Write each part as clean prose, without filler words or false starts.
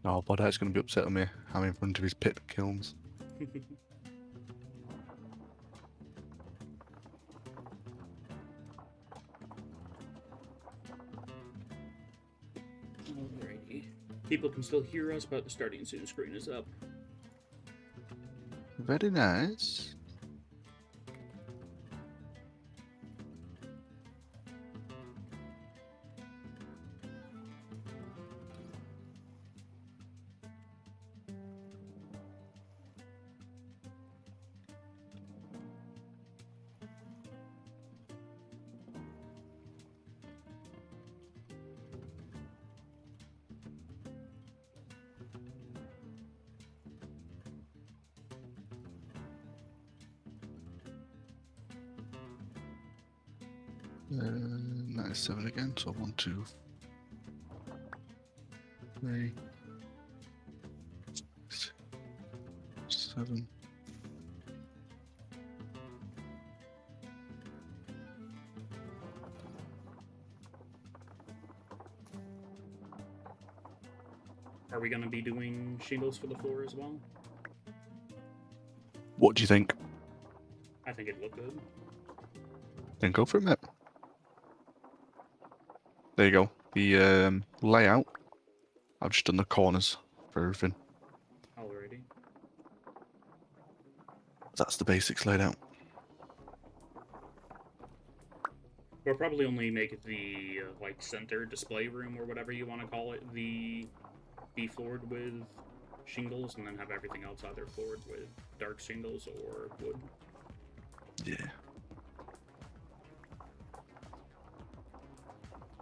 Oh, Bodite's going to be upset with me. I'm in front of his pit kilns. Alrighty. People can still hear us, but the starting soon screen is up. Very nice. That is 7 again, so 1, 2, 3, 6, 7. Are we going to be doing shingles for the floor as well? What do you think? I think it looked good. Then go for it, mate. There you go. The layout. I've just done the corners for everything. Alrighty. That's the basics laid out. We'll probably only make the like center display room or whatever you want to call it be floored with shingles, and then have everything else either floored with dark shingles or wood. Yeah.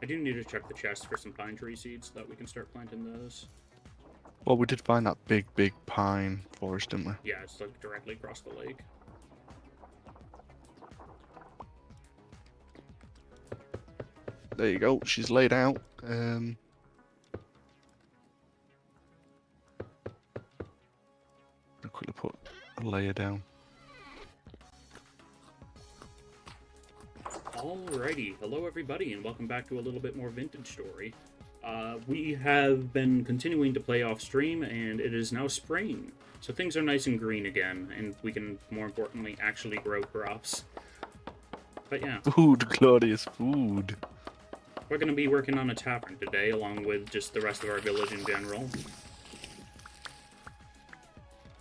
I do need to check the chest for some pine tree seeds so that we can start planting those. Well, we did find that big pine forest, didn't we? Yeah, it's like directly across the lake. There you go. She's laid out. I'll quickly put a layer down. Alrighty, hello everybody, and welcome back to a little bit more vintage story. We have been continuing to play off stream, and it is now spring, so things are nice and green again, and we can, more importantly, actually grow crops. But yeah. Food, glorious food. We're going to be working on a tavern today, along with just the rest of our village in general.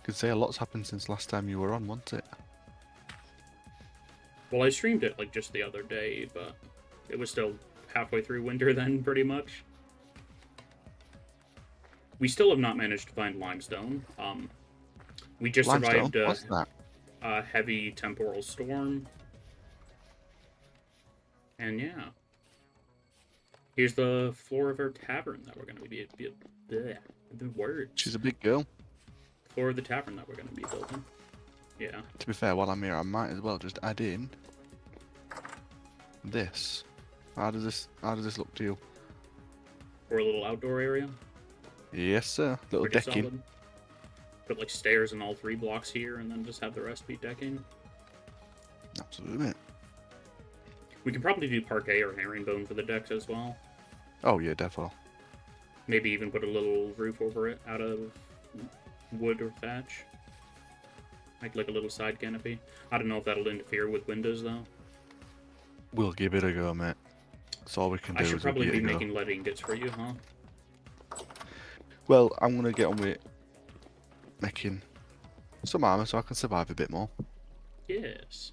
Could say a lot's happened since last time you were on, wasn't it? Well, I streamed it like just the other day, but it was still halfway through winter then, pretty much. We still have not managed to find limestone. We just survived a heavy temporal storm. And yeah. Here's the floor of our tavern that we're going to be... the words. She's a big girl. Floor of the tavern that we're going to be building. Yeah. To be fair, while I'm here, I might as well just add in this. How does this look to you? For a little outdoor area? Yes, sir. Little Pretty decking. solid. Put like stairs in all 3 blocks here, and then just have the rest be decking. Absolutely. We could probably do parquet or herringbone for the decks as well. Oh yeah, definitely. Maybe even put a little roof over it out of wood or thatch. Like a little side canopy. I don't know if that'll interfere with windows though. We'll give it a go, mate. That's all we can do. I should probably be making lead ingots for you, huh? Well, I'm gonna get on with making some armor so I can survive a bit more. Yes.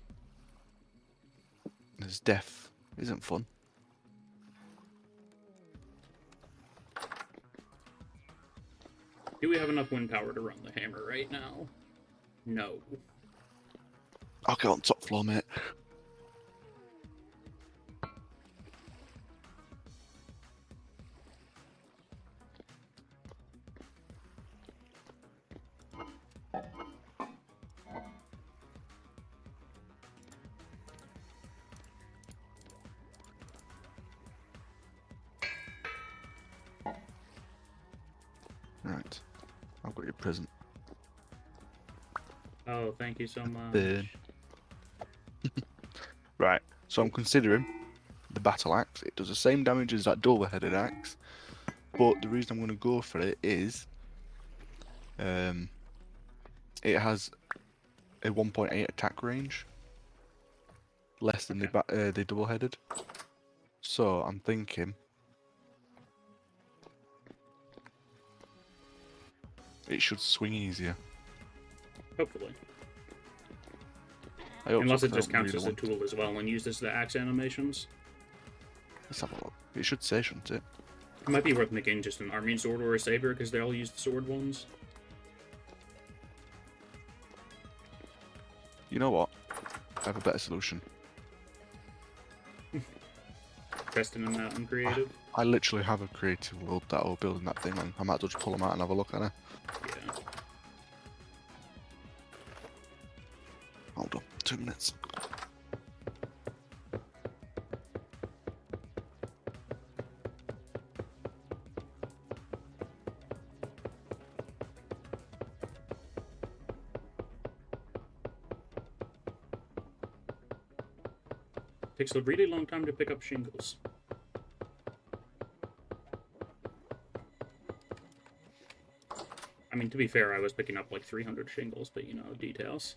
Because death isn't fun. Do we have enough wind power to run the hammer right now? No. I'll get on top floor, mate. Right. I've got your present. Oh, thank you so much. Right. So I'm considering the battle axe. It does the same damage as that double-headed axe, but the reason I'm going to go for it is It has a 1.8 attack range, less than Okay. the double-headed. So I'm thinking it should swing easier. Hopefully. I hope so, Unless it 'cause I just don't counts really as a want to. tool as well and uses the axe animations. Let's have a look. It should say, shouldn't it? It might be worth making just an army sword or a saber, because they all use the sword ones. You know what? I have a better solution. Testing them out in creative. I literally have a creative world that I'm building that thing on. I might as well just pull them out and have a look at it. Yeah. Hold on, 2 minutes. Takes a really long time to pick up shingles. I mean, to be fair, I was picking up like 300 shingles, but you know, details.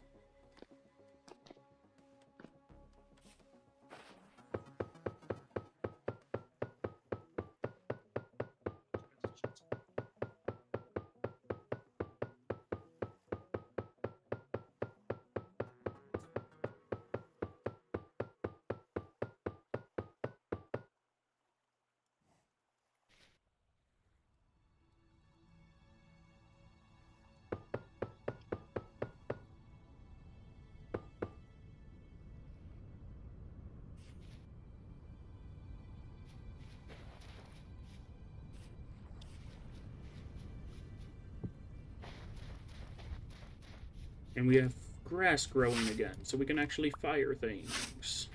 And we have grass growing again, so we can actually fire things.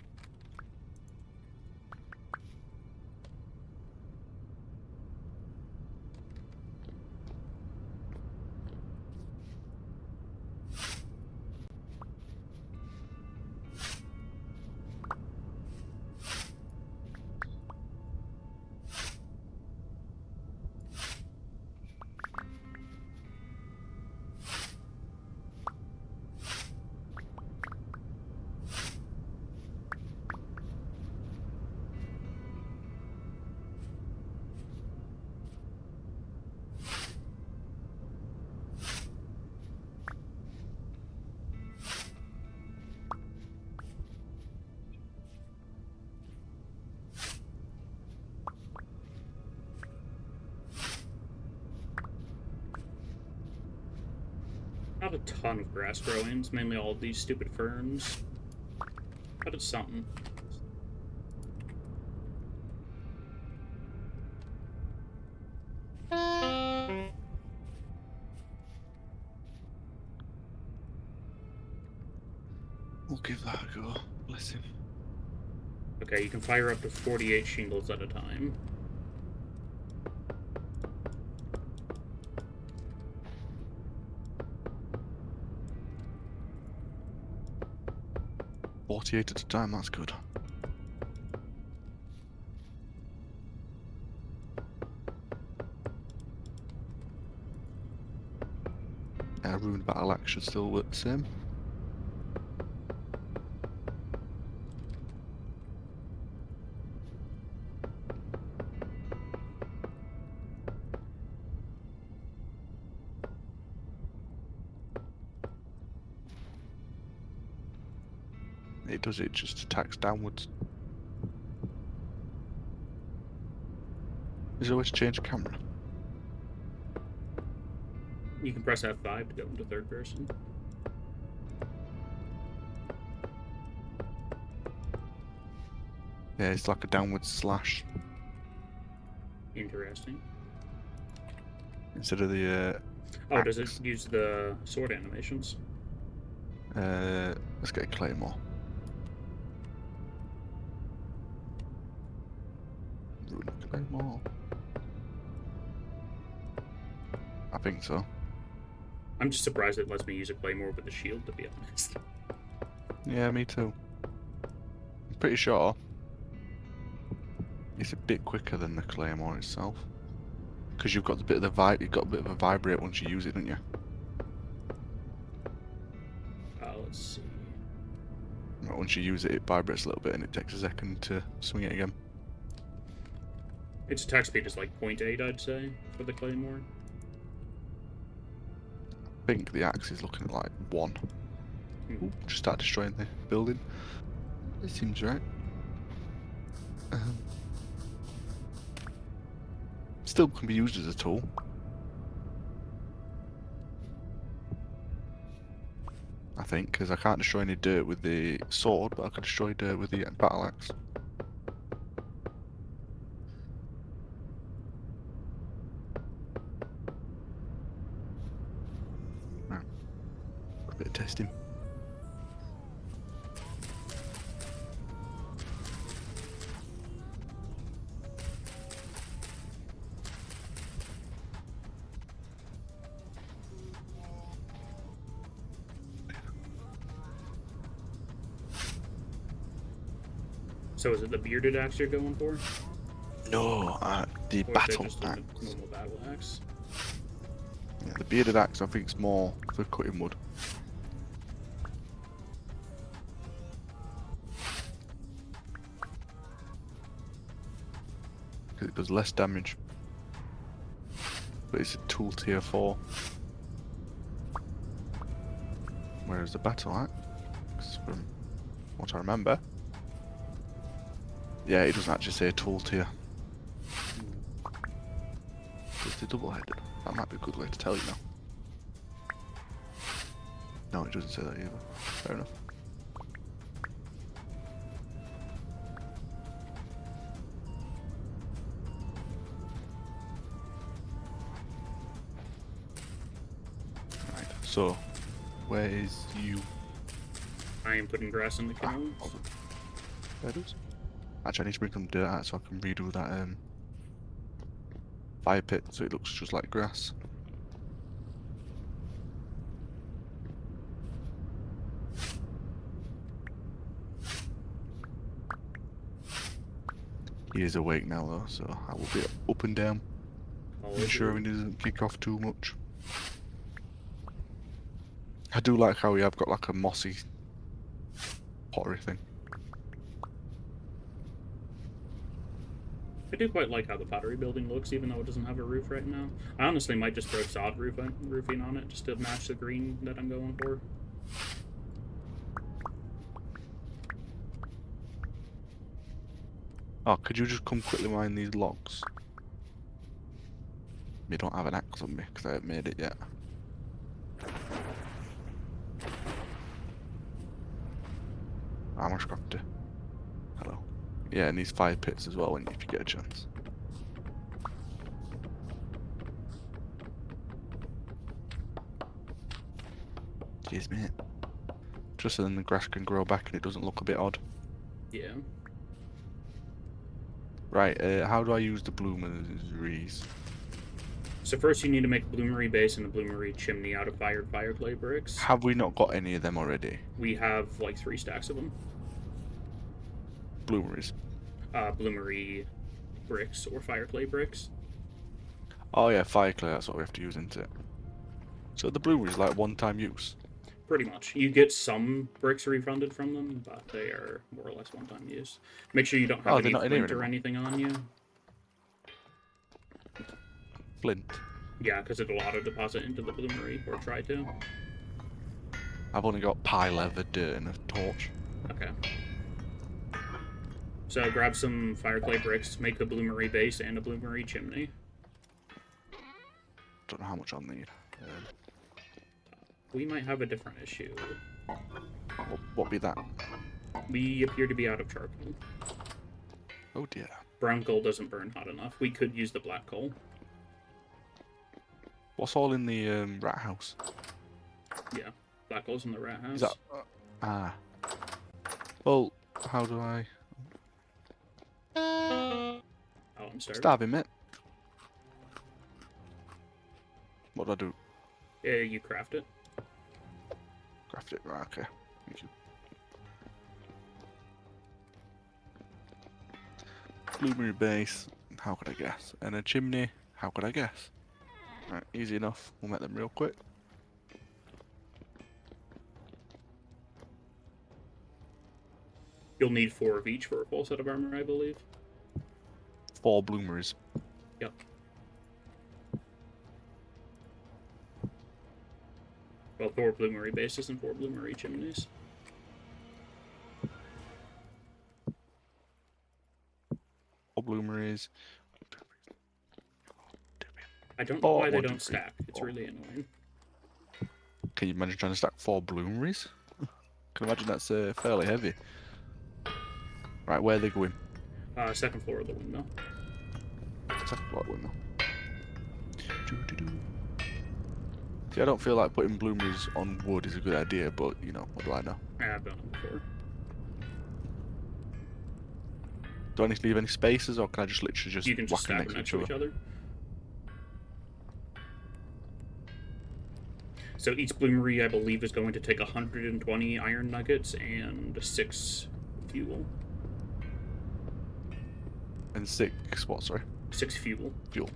Not a ton of grass growing, it's mainly all these stupid ferns. But it's something. We'll give that a go. Bless him. Okay, you can fire up to 48 shingles at a time. "48 at a time, that's good." Ruined battle axe should still work the same. It does, it just attacks downwards. Is there always change camera? You can press F5 to go into third person. Yeah, it's like a downward slash Interesting. instead of the Oh, does axe. it use the sword animations? Let's get a claymore. Ruin claymore. I think so. I'm just surprised it lets me use a claymore with the shield, to be honest. Yeah, me too. I'm pretty sure it's a bit quicker than the claymore itself. Because you've got the bit of the vibe, you've got a bit of a vibrate once you use it, don't you? Let's see. Right, once you use it, it vibrates a little bit and it takes a second to swing it again. Its attack speed is like 0.8, I'd say, for the Claymore. I think the axe is looking at like 1. Ooh, just start destroying the building. It seems right. Still can be used as a tool. I think, because I can't destroy any dirt with the sword, but I can destroy dirt with the battle axe. Right. A bit of testing. So is it the bearded axe you're going for? No, the Or is it battle just a axe. normal battle axe? Yeah, the bearded axe I think is more for cutting wood. Because it does less damage. But it's a tool tier 4. Whereas the battle axe, from what I remember, yeah, it doesn't actually say tool tier. It's the double-headed. That might be a good way to tell you now. No, it doesn't say that either. Fair enough. Right, so, where is you? I am putting grass in the kilns. There it is. Actually, I need to bring some dirt out so I can redo that fire pit so it looks just like grass. He is awake now though, so I will be up and down. Ensuring he doesn't kick off too much. I do like how we have got like a mossy pottery thing. I do quite like how the pottery building looks, even though it doesn't have a roof right now. I honestly might just throw sod roofing on it just to match the green that I'm going for. Oh, could you just come quickly mine these logs? You don't have an axe on me because I haven't made it yet. Armor crafter. Hello. Yeah, and these fire pits as well if you get a chance. Cheers, mate. Just so then the grass can grow back and it doesn't look a bit odd. Yeah. Right, how do I use the bloomeries? So first you need to make a bloomery base and a bloomery chimney out of fired fire clay bricks. Have we not got any of them already? We have like 3 stacks of them. Bloomeries? Bloomery bricks or fire clay bricks. Oh yeah, fire clay, that's what we have to use, isn't it? So the bloomeries like one-time use? Pretty much. You get some bricks refunded from them, but they are more or less one-time use. Make sure you don't have any flint or anything on you. Flint? Yeah, because it'll auto-deposit into the bloomery, or try to. I've only got pie leather, dirt, and a torch. Okay. So grab some fire clay bricks, make a bloomery base and a bloomery chimney. Don't know how much I'll need. We might have a different issue. What be that? We appear to be out of charcoal. Oh dear. Brown coal doesn't burn hot enough. We could use the black coal. What's all in the rat house? Yeah, black coal's in the rat house. Is that... Well, how do I... Oh, I'm sorry. Starve him, mate. What do I do? Yeah, you craft it. Craft it, right, okay. Thank you. Bloomery base, how could I guess? And a chimney. How could I guess? Right, easy enough. We'll make them real quick. You'll need 4 of each for a full set of armor, I believe. 4 bloomeries. Yep. Well, 4 bloomery bases and 4 bloomery chimneys. Bloomeries. I don't know why they 1, 2, don't 3, stack. It's 4. really annoying. Can you imagine trying to stack 4 bloomeries? Can imagine that's fairly heavy. Right, where are they going? Second floor of the window. Second floor window. See, I don't feel like putting bloomeries on wood is a good idea, but you know, what do I know? I've done it before. Do I need to leave any spaces, or can I just literally just You can just whack them stack next them to each next to other? each other. So each bloomery, I believe, is going to take 120 iron nuggets and 6 fuel. And 6 what, sorry? 6 fuel. Fuel.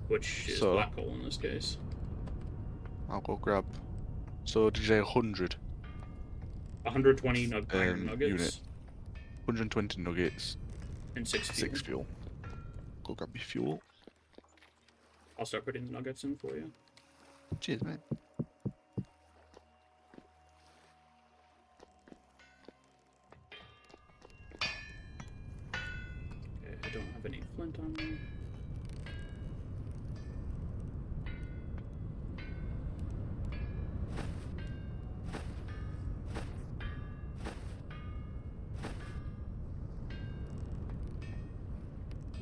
Which is So, black coal in this case. I'll go grab... So, did you say 100? 120 iron nuggets. Unit. 120 nuggets. And 6 fuel. 6 fuel. Go grab your fuel. I'll start putting the nuggets in for you. Cheers, mate. Okay, I don't have any flint on me.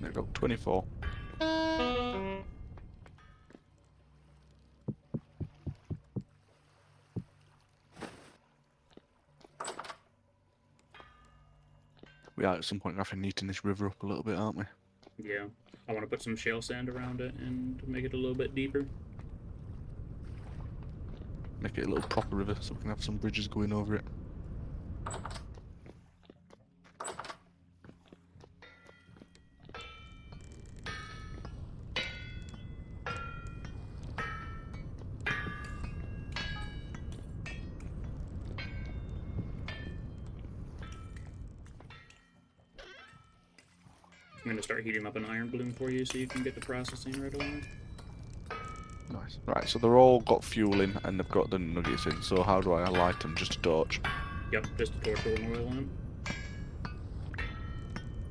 There we go, 24. We are at some point having neaten this river up a little bit, aren't we? Yeah. I want to put some shale sand around it and make it a little bit deeper. Make it a little proper river so we can have some bridges going over it. I'm going to start heating up an iron bloom for you so you can get the processing right away. Nice. Right, so they're all got fuel in and they've got the nuggets in, so how do I light them? Just a torch? Yep, just a torch with an oil in it.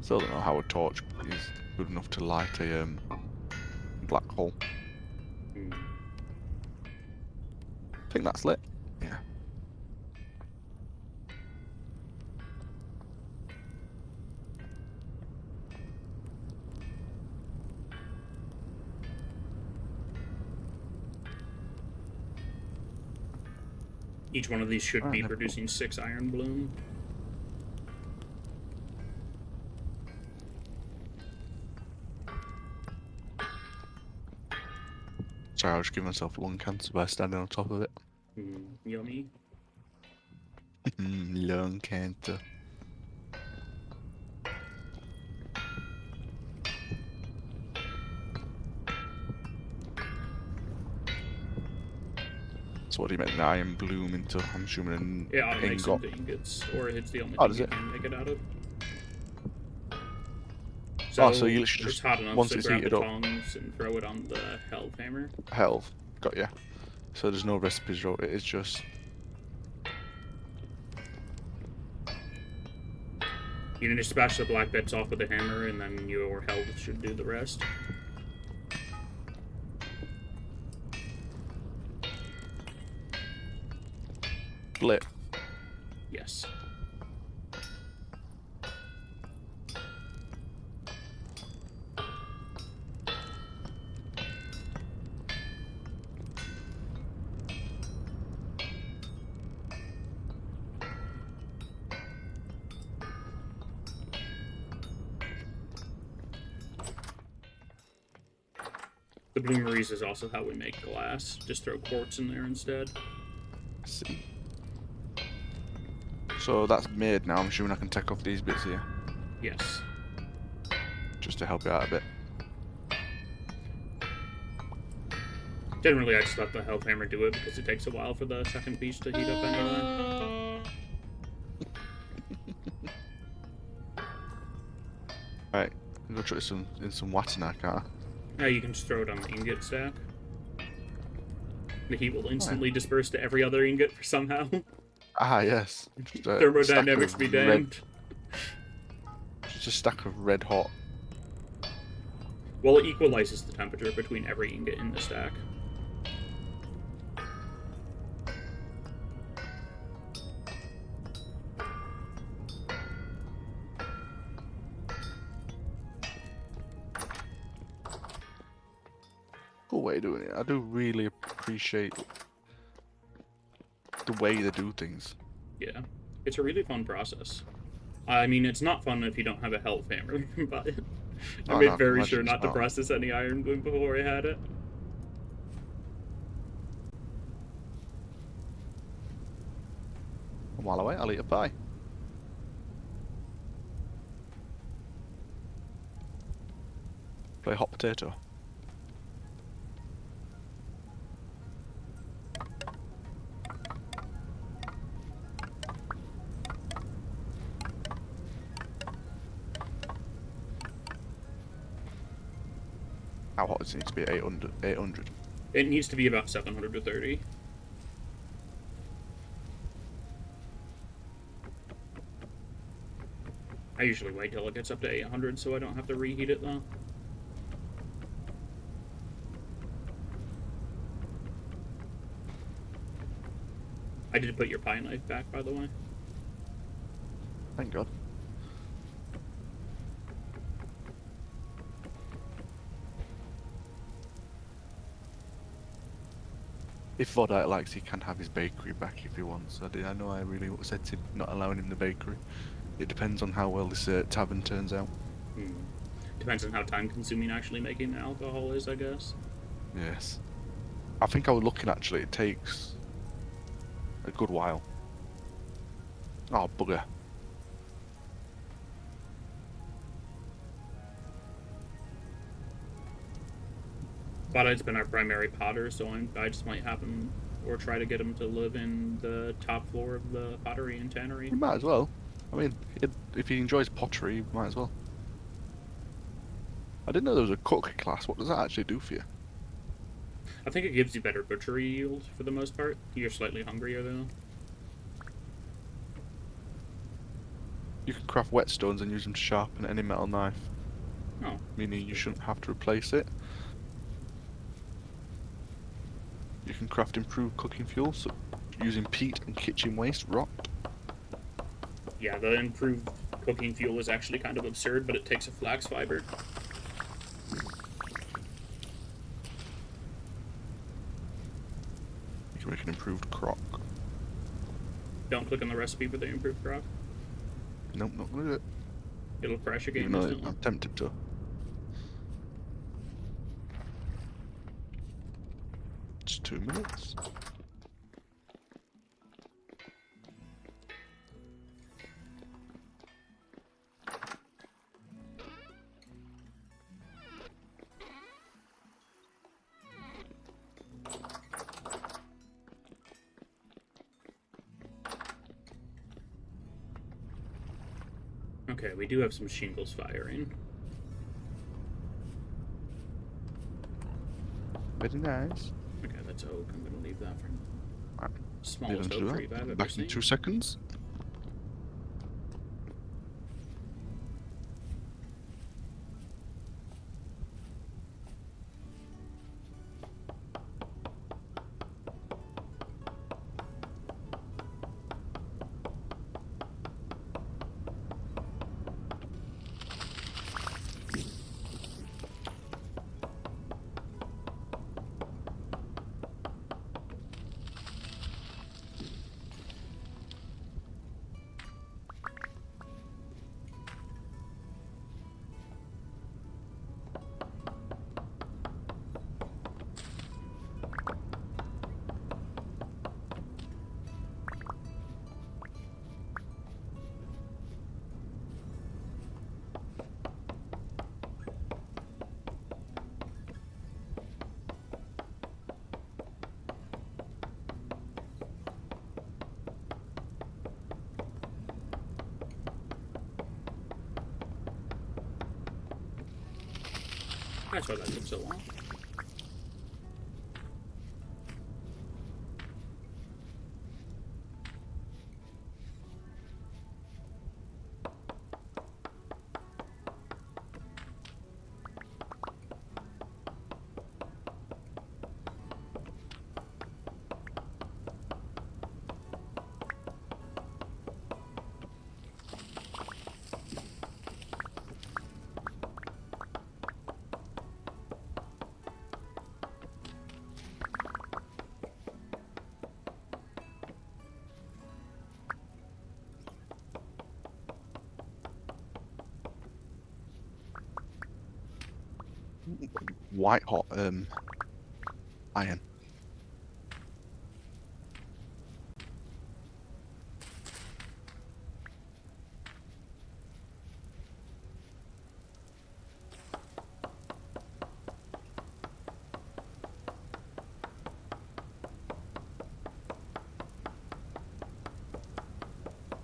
Still don't know how a torch is good enough to light a black hole. Hmm. I think that's lit. Yeah. Each one of these should Alright, be no producing 6 iron bloom. Sorry, I was giving myself lung cancer by standing on top of it. Yummy. Lung cancer. So what do you make an iron bloom into? I'm assuming an Yeah, I'll make some ingot. ingots, or it's the only Oh, thing does you it? can make it out of. So you literally it's just, hot enough once to it's grab the heated up, tongs and throw it on the hell hammer. health. Got ya. So there's no recipes wrote, it is just... You can just bash the black bits off with the hammer, and then your health should do the rest. lit. Yes. The bloomeries is also how we make glass. Just throw quartz in there instead. Let's see. So that's made now. I'm assuming I can take off these bits here, Yes. just to help you out a bit. Generally, I just let the health hammer do it because it takes a while for the second piece to heat up anyway. Right, I'm gonna try some in some water now, can't I? Now you can just throw it on the ingot stack. The heat will instantly Right. disperse to every other ingot for somehow. Ah, yes. Just a stack Thermodynamics of be red. damned. Just a stack of red hot. Well, it equalizes the temperature between every ingot in the stack. Cool way of doing it. I do really appreciate the way they do things. Yeah, it's a really fun process. I mean, it's not fun if you don't have a health hammer, but I Oh no, made I can very imagine sure it's not to not. process any iron bloom before I had it. And while I wait, I'll eat a pie. Play hot potato. How hot does it need to be? 800? 800? It needs to be about 730. I usually wait till it gets up to 800 so I don't have to reheat it, though. I did put your pie knife back, by the way. Thank God. If Vodite likes, he can have his bakery back if he wants. I know I really upset him not allowing him the bakery. It depends on how well this tavern turns out. Depends on how time-consuming actually making the alcohol is, I guess. Yes. I think I was looking actually, it takes a good while. Oh, bugger. Bodite's been our primary potter, so I just might have him, or try to get him to live in the top floor of the pottery and tannery. You might as well. I mean, if he enjoys pottery, you might as well. I didn't know there was a cook class. What does that actually do for you? I think it gives you better butchery yield for the most part. You're slightly hungrier, though. You can craft whetstones and use them to sharpen any metal knife. Oh. Meaning you shouldn't have to replace it. You can craft improved cooking fuel, so using peat and kitchen waste, rot. Yeah, the improved cooking fuel is actually kind of absurd, but it takes a flax fiber. You can make an improved crock. Don't click on the recipe for the improved crock. Nope, not gonna do it. It'll crash your Even game though instantly. I'm tempted to. Just 2 minutes. Okay, we do have some shingles firing. Very nice. Okay, that's oak. I'm gonna leave that for Right. smallest Leave them oak to tree do I've that. ever Back seen. in 2 seconds. That's why that took so long. White hot iron.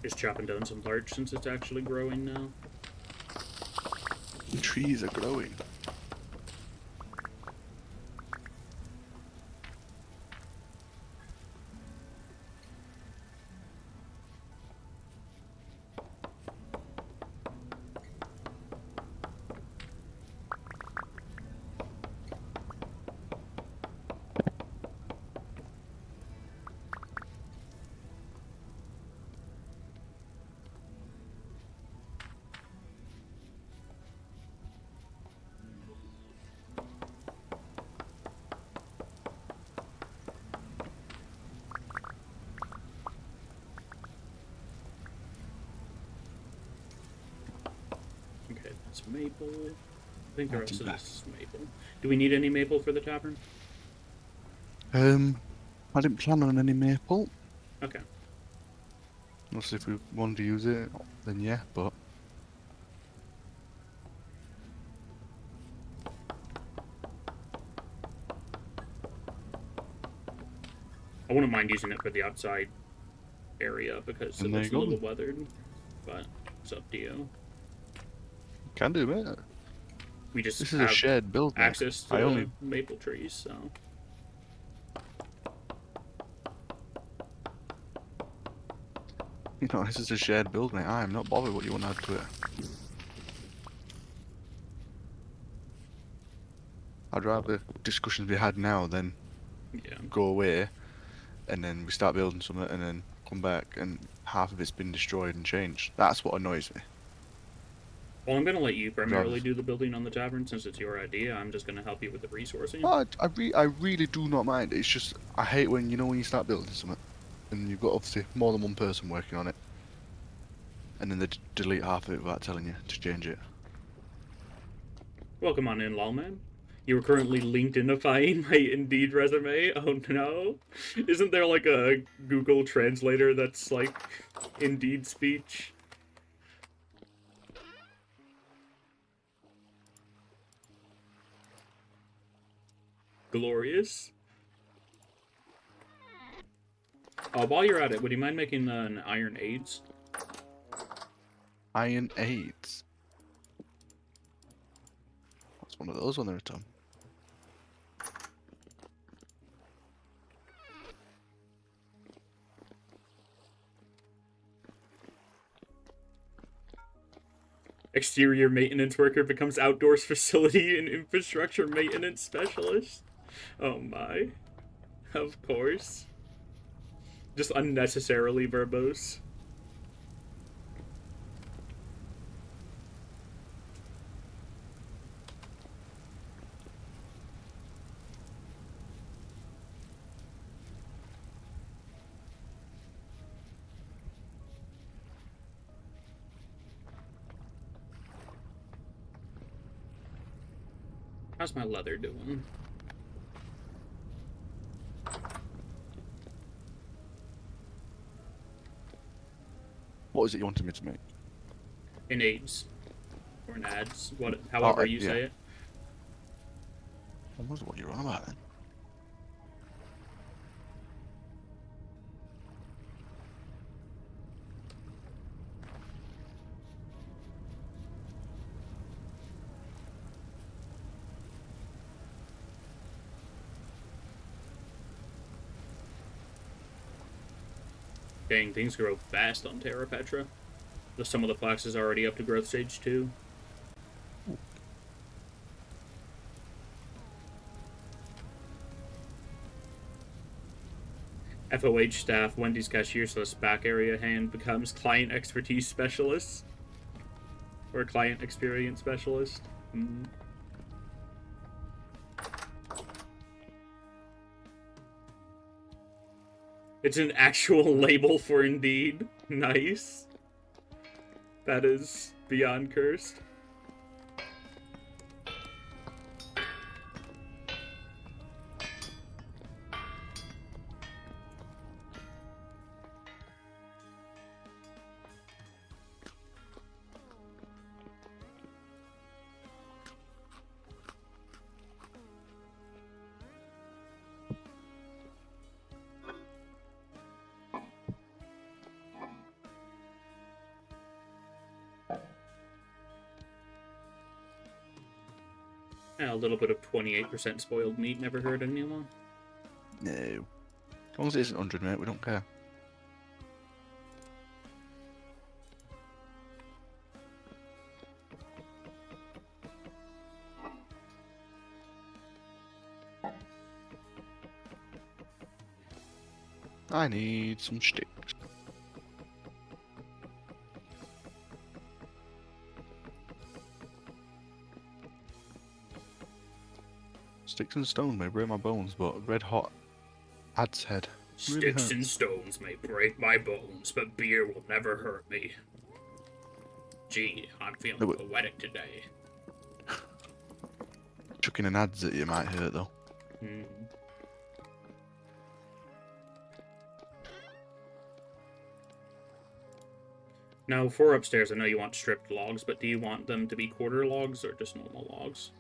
Just chopping down some larch since it's actually growing now. The trees are growing. Okay, that's maple. I think the Not rest too of bad. this is maple. Do we need any maple for the tavern? I didn't plan on any maple. Okay. Unless if we wanted to use it, then yeah, but I wouldn't mind using it for the outside area because it and there looks you a go. little weathered, but it's up to you. Can do, mate. We just This is a have shared build, mate. access I to only, maple trees, so this is a shared build, mate. I am not bothered what you want to add to it. I'd rather discussions be had now than yeah. go away and then we start building something and then come back and half of it's been destroyed and changed. That's what annoys me. Well, I'm going to let you I'd rather. primarily do the building on the tavern since it's your idea. I'm just going to help you with the resourcing. No, I really do not mind. It's just I hate when when you start building something and you've got obviously more than one person working on it, and then they delete half of it without telling you to change it. Welcome on in, Lawman. You are currently LinkedInifying my Indeed resume. Oh no. Isn't there like a Google translator that's like Indeed speech? Glorious. While you're at it, would you mind making an iron AIDS? Iron AIDS. What's one of those on there, Tom? Exterior maintenance worker becomes outdoors facility and infrastructure maintenance specialist. Oh my. Of course. Just unnecessarily verbose. How's my leather doing? What was it you wanted me to make? In AIDS. Or in ads. Oh, However you yeah. say it. What was what you're on about then? Dang, things grow fast on Terra Petra. Some of the plaques is already up to growth stage 2. FOH staff, Wendy's cashier, so this back area hand becomes client expertise specialist. Or client experience specialist. Mm. It's an actual label for Indeed. Nice. That is beyond cursed. Yeah, a little bit of 28% spoiled meat never hurt anyone. No. As long as it isn't 100, mate, we don't care. I need some sticks. Sticks and stones may break my bones, but red hot ad's head really Sticks hurts. and stones may break my bones, but beer will never hurt me. Gee, I'm feeling poetic today. Chucking an adz at you might hurt though. Mm. Now, for upstairs, I know you want stripped logs, but do you want them to be quarter logs or just normal logs?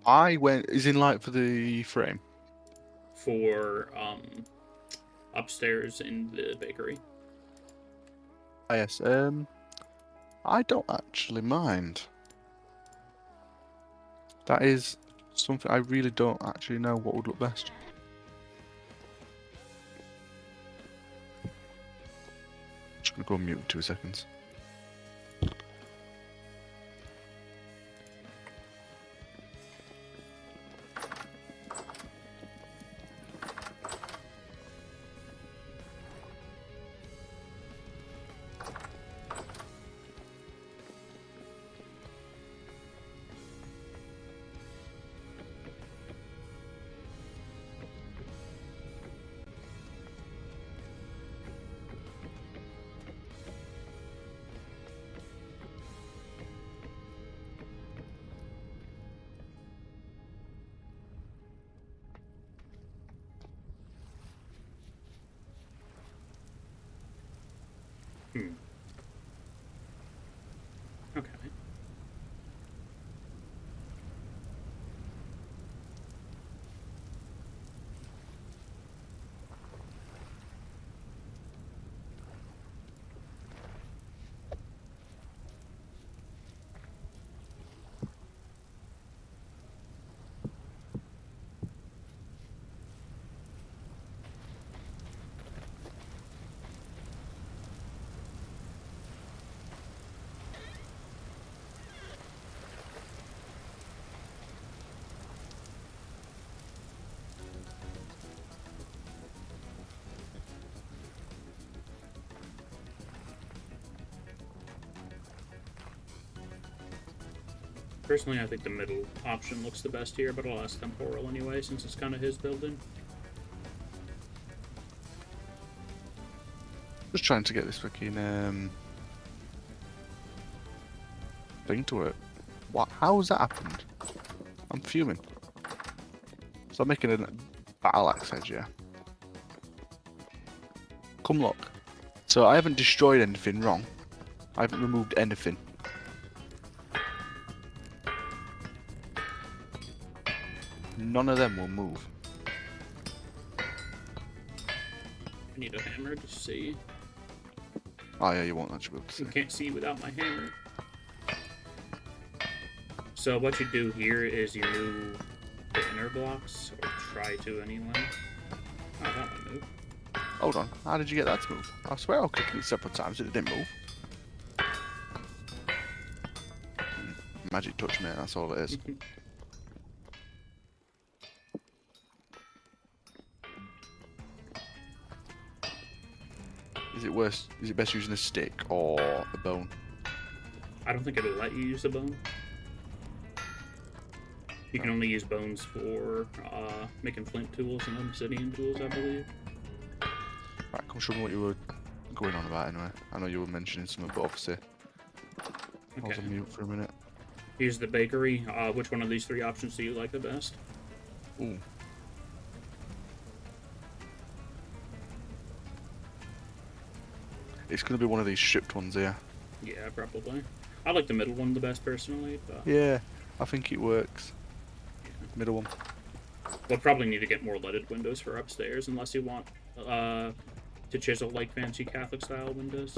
I went. Is in light for the frame. For upstairs in the bakery. Ah, yes. I don't actually mind. That is something I really don't actually know what would look best. Just gonna go on mute for 2 seconds. Okay. Personally, I think the middle option looks the best here, but I'll ask Temporal anyway, since it's kind of his building. Just trying to get this fucking thing to work. What? How has that happened? I'm fuming. So I'm making a battle axe edge, yeah. Come look. So I haven't destroyed anything wrong. I haven't removed anything. None of them will move. I need a hammer to see. Oh yeah, you won't actually be able to see. You can't see without my hammer. So what you do here is you move the inner blocks, or try to anyway. Oh, that one moved. Hold on. How did you get that to move? I swear I was clicking it several times and it didn't move. Magic touch, mate. That's all it is. Is it worse? Is it best using a stick or a bone? I don't think it'll let you use a bone. You can only use bones for making flint tools and obsidian tools, I believe. Right, come show me what you were going on about anyway. I know you were mentioning something, but obviously I was Okay. on mute for a minute. Here's the bakery. Which one of these 3 options do you like the best? Ooh. It's going to be one of these shipped ones here. Yeah, probably. I like the middle one the best, personally, but... Yeah, I think it works. Yeah. Middle one. We'll probably need to get more leaded windows for upstairs, unless you want to chisel, like, fancy Catholic-style windows.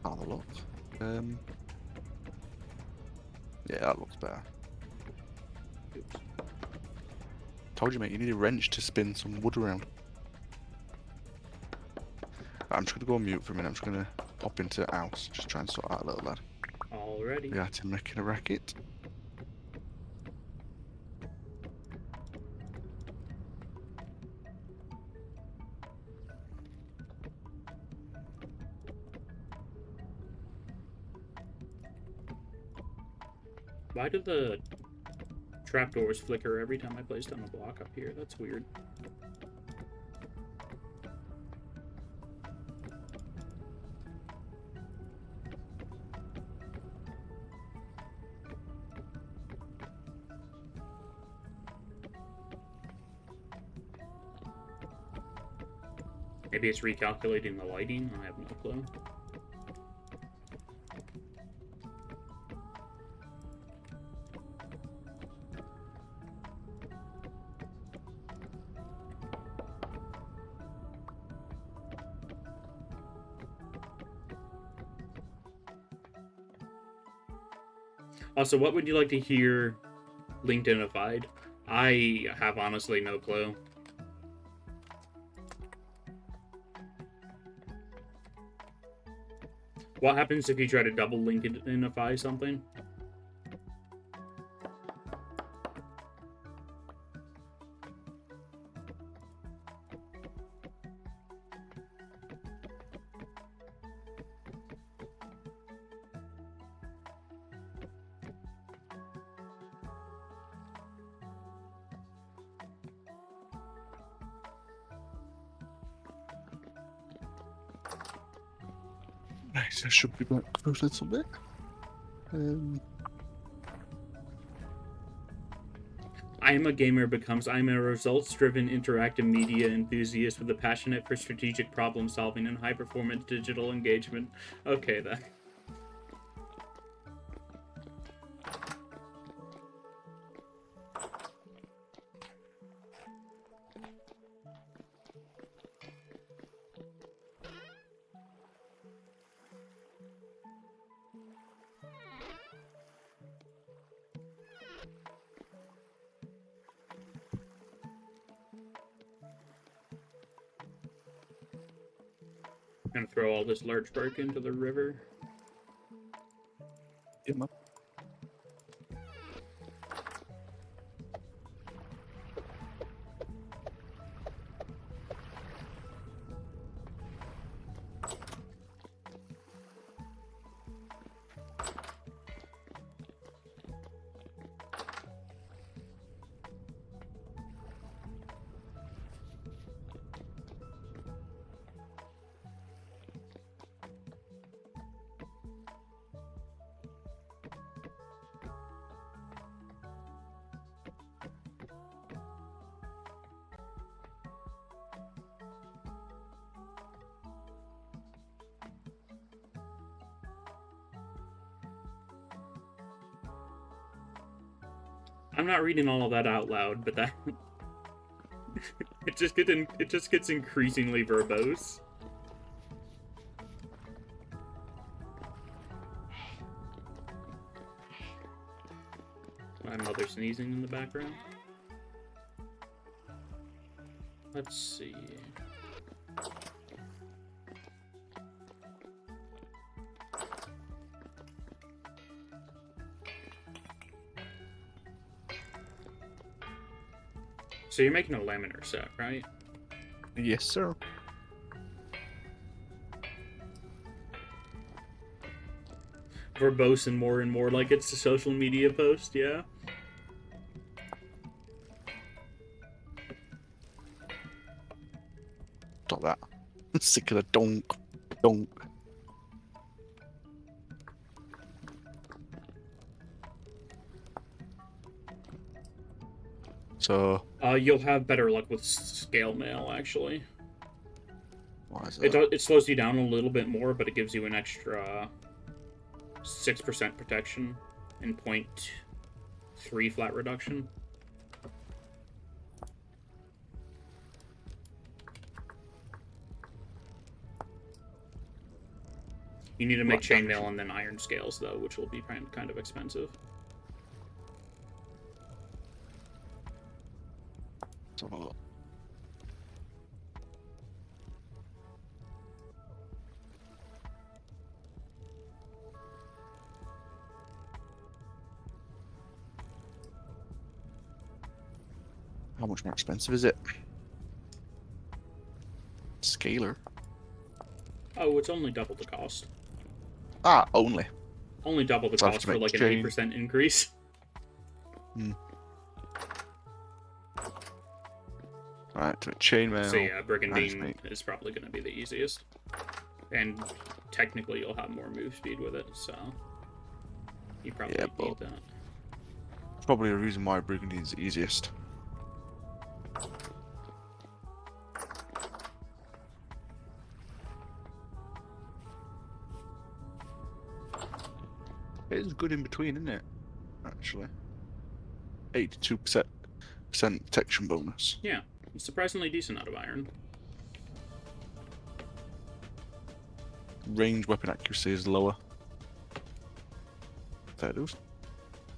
Oh, the look. Yeah, that looks better. Oops. Told you, mate, you need a wrench to spin some wood around. I'm just going to go on mute for a minute. I'm just going to pop into the house. Just try and sort out a little lad. Alrighty. We are to making a racket. Why do the trapdoors flicker every time I place down a block up here? That's weird. Maybe it's recalculating the lighting? I have no clue. Also, what would you like to hear LinkedInified? I have honestly no clue. What happens if you try to double LinkedInify something? Nice, I should be back for a little bit. I am a gamer becomes I'm a results-driven interactive media enthusiast with a passionate for strategic problem solving and high-performance digital engagement. Okay, then. Gonna throw all this large bark into the river. Yeah, man. I'm not reading all of that out loud, but that it just gets increasingly verbose. My mother sneezing in the background. Let's see. So you're making a laminar set, right? Yes, sir. Verbose and more like it's a social media post, yeah? Stop that. I'm sick of the donk. Donk. So, You'll have better luck with scale mail, actually. what is It, that? it slows you down a little bit more, but it gives you an extra 6% protection and 0.3 flat reduction. You need to make chainmail and then iron scales, though, which will be kind of expensive. Let's have a look. How much more expensive is it? Scalar. Oh, it's only double the cost. Ah, only. Only double the So I have cost to for make like an chain. 8% increase. Right, to chainmail. So yeah, Brigandine Nice, is probably going to be the easiest. And technically you'll have more move speed with it, so you probably need that. Probably the reason why Brigandine's the easiest. It is good in between, isn't it? Actually. 82% protection bonus. Yeah, it's surprisingly decent out of iron. Range weapon accuracy is lower. Fair dues.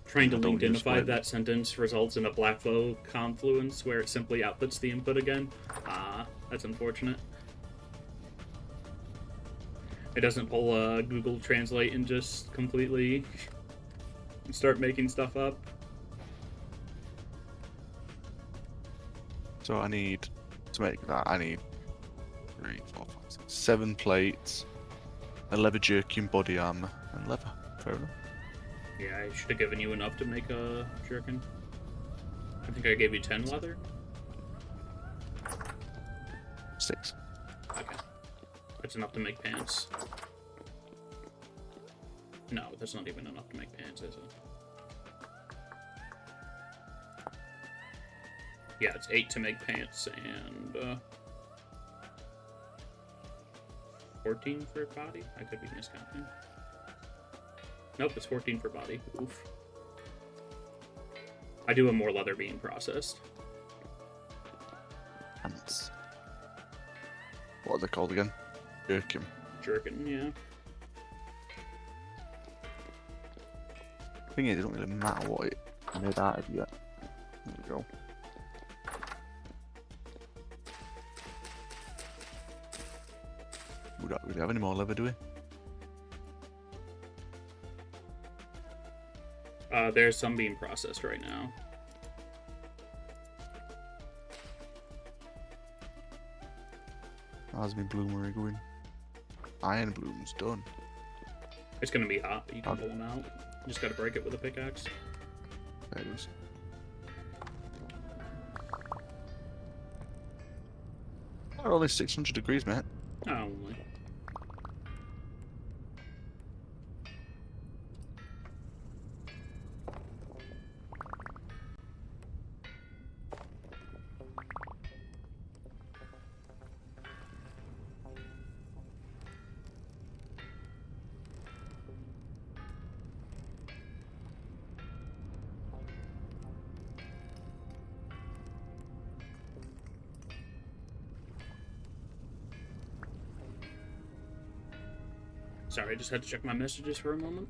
Trying to I don't use LinkedInify that sentence results in a black flow confluence where it simply outputs the input again. That's unfortunate. It doesn't pull Google Translate and just completely start making stuff up. So I need, to make that, I need 3, 4, 5, 6, 7 plates, a leather jerkin, body armor, and leather. Fair enough. Yeah, I should have given you enough to make a jerkin. I think I gave you 10 leather. 6. Okay. That's enough to make pants. No, that's not even enough to make pants, is it? Yeah, it's 8 to make pants and 14 for body? I could be miscounting. Nope, it's 14 for body. Oof. I do have more leather being processed. Pants. What are they called again? Jerkin. Jerkin, yeah. Thing is, it don't really matter what it made out of yet. There we go. We don't really have any more leather, do we? There's some being processed right now. How's my bloomery going? Iron bloom's done. It's gonna be hot, but you can pull them out. You just gotta break it with a pickaxe. There it is. They're only 600 degrees, mate. Oh, only. Sorry, I just had to check my messages for a moment.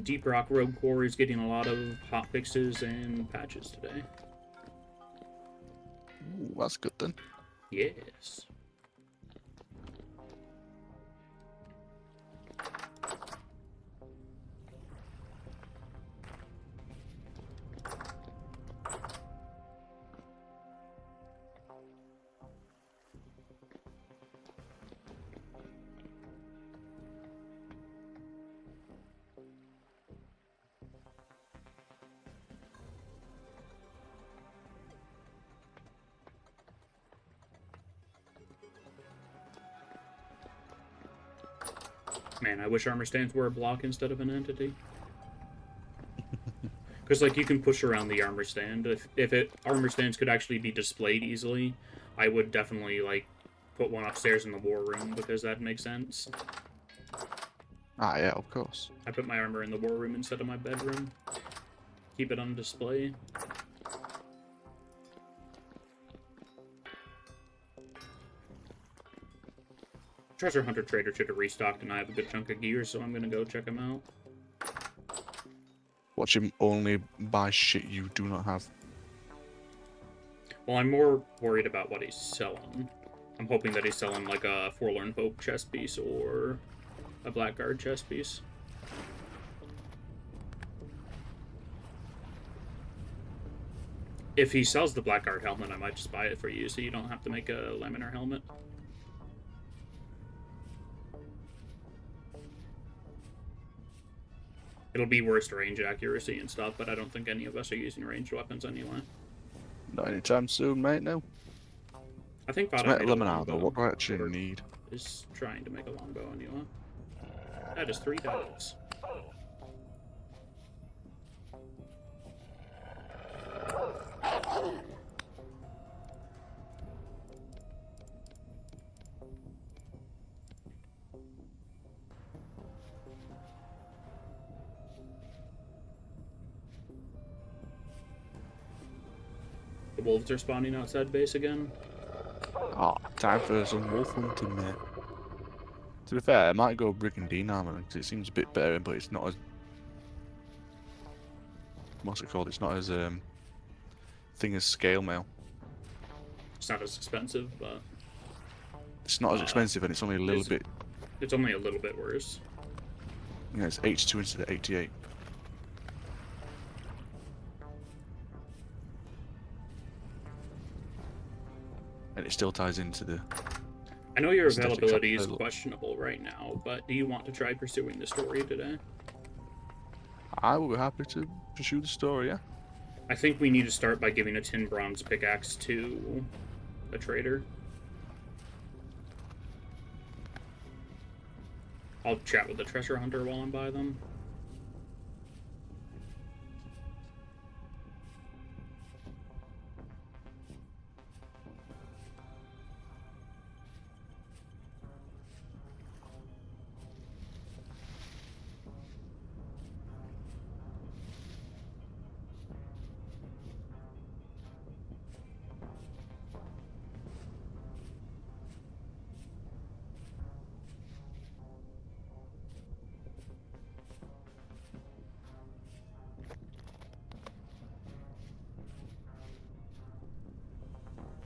Deep Rock Rogue Core is getting a lot of hot fixes and patches today. Ooh, that's good then. Yes. Man, I wish armor stands were a block instead of an entity. Because, like, you can push around the armor stand. If armor stands could actually be displayed easily, I would definitely, like, put one upstairs in the war room, because that makes sense. Ah, yeah, of course. I put my armor in the war room instead of my bedroom. Keep it on display. Treasure Hunter Trader should have restocked, and I have a good chunk of gear, so I'm gonna go check him out. Watch him only buy shit you do not have. Well, I'm more worried about what he's selling. I'm hoping that he's selling, like, a Forlorn Hope chest piece or a Blackguard chest piece. If he sells the Blackguard helmet, I might just buy it for you, so you don't have to make a laminar helmet. It'll be worse range accuracy and stuff, but I don't think any of us are using ranged weapons anyway. Not anytime soon, mate, no. I think Let's Vada make made a lemonade, though. longbow. What do I actually Or need? is trying to make a longbow anyway. That is 3 dials. The wolves are spawning outside base again. Ah, time for some wolf hunting, mate. To be fair, I might go Brigandine armor because it seems a bit better, but it's not as... What's it called? It's not as, thing as scale mail. It's not as expensive, but It's not as expensive and it's only a little bit... it's only a little bit worse. Yeah, it's 82 instead of 88. And it still ties into the... I know your aesthetics availability is of the- questionable right now, but do you want to try pursuing the story today? I will be happy to pursue the story, yeah. I think we need to start by giving a tin bronze pickaxe to a trader. I'll chat with the treasure hunter while I'm by them.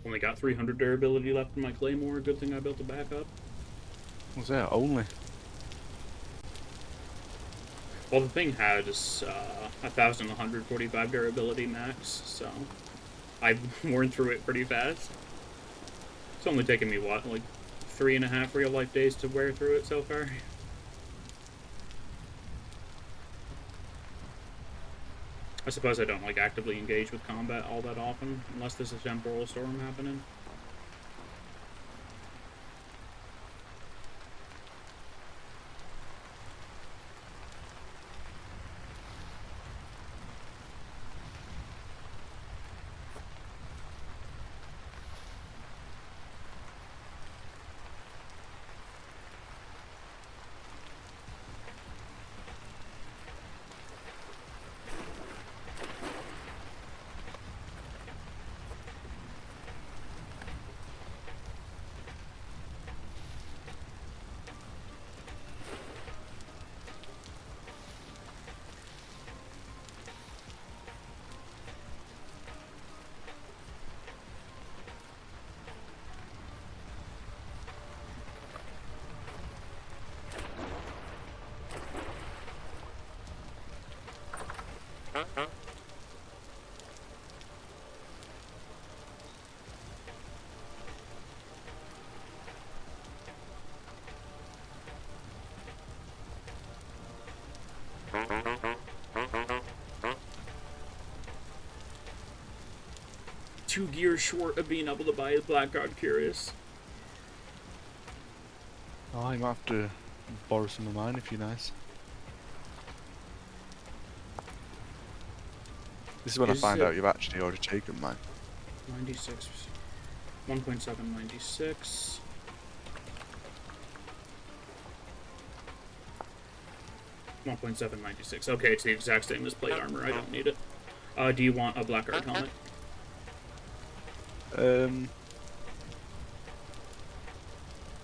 Only got 300 durability left in my claymore. Good thing I built a backup. What's that? Only? Well, the thing has 1,145 durability max, so I've worn through it pretty fast. It's only taken me, what, like 3.5 real-life days to wear through it so far? I suppose I don't, like, actively engage with combat all that often, unless there's a temporal storm happening. 2 gears short of being able to buy a Blackguard Curious. Oh, you might have to borrow some of mine if you're nice. This is when I find out you've actually already taken mine. 96. 1.796. $1.796. Okay, it's the exact same as plate armor. I don't need it. Do you want a Blackguard helmet? I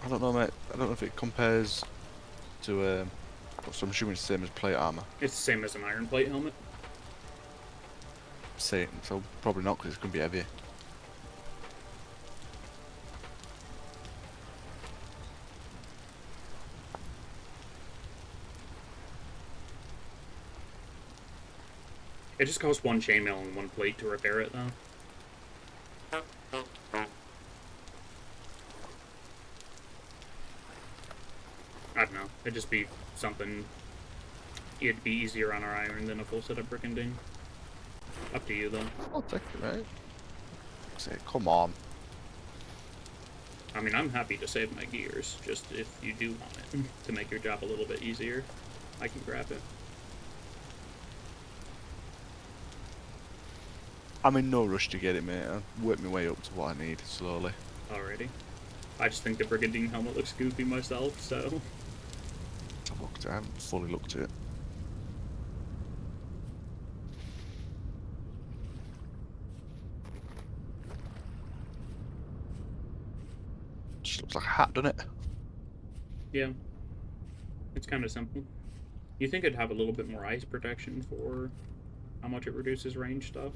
don't know, mate. I don't know if it compares to, so I'm assuming it's the same as plate armor. It's the same as an iron plate helmet. Same, so probably not because it's going to be heavier. It just costs 1 chainmail and 1 plate to repair it, though. I don't know. It'd just be something. It'd be easier on our iron than a full set of Brickending. Up to you, though. I'll take it, right? Say, come on. I mean, I'm happy to save my gears. Just if you do want it to make your job a little bit easier, I can grab it. I'm in no rush to get it, mate. I'll work my way up to what I need slowly. Alrighty. I just think the Brigadine helmet looks goofy myself, so... I haven't fully looked at it. Just looks like a hat, doesn't it? Yeah. It's kind of simple. You think it'd have a little bit more ice protection for how much it reduces range stuff?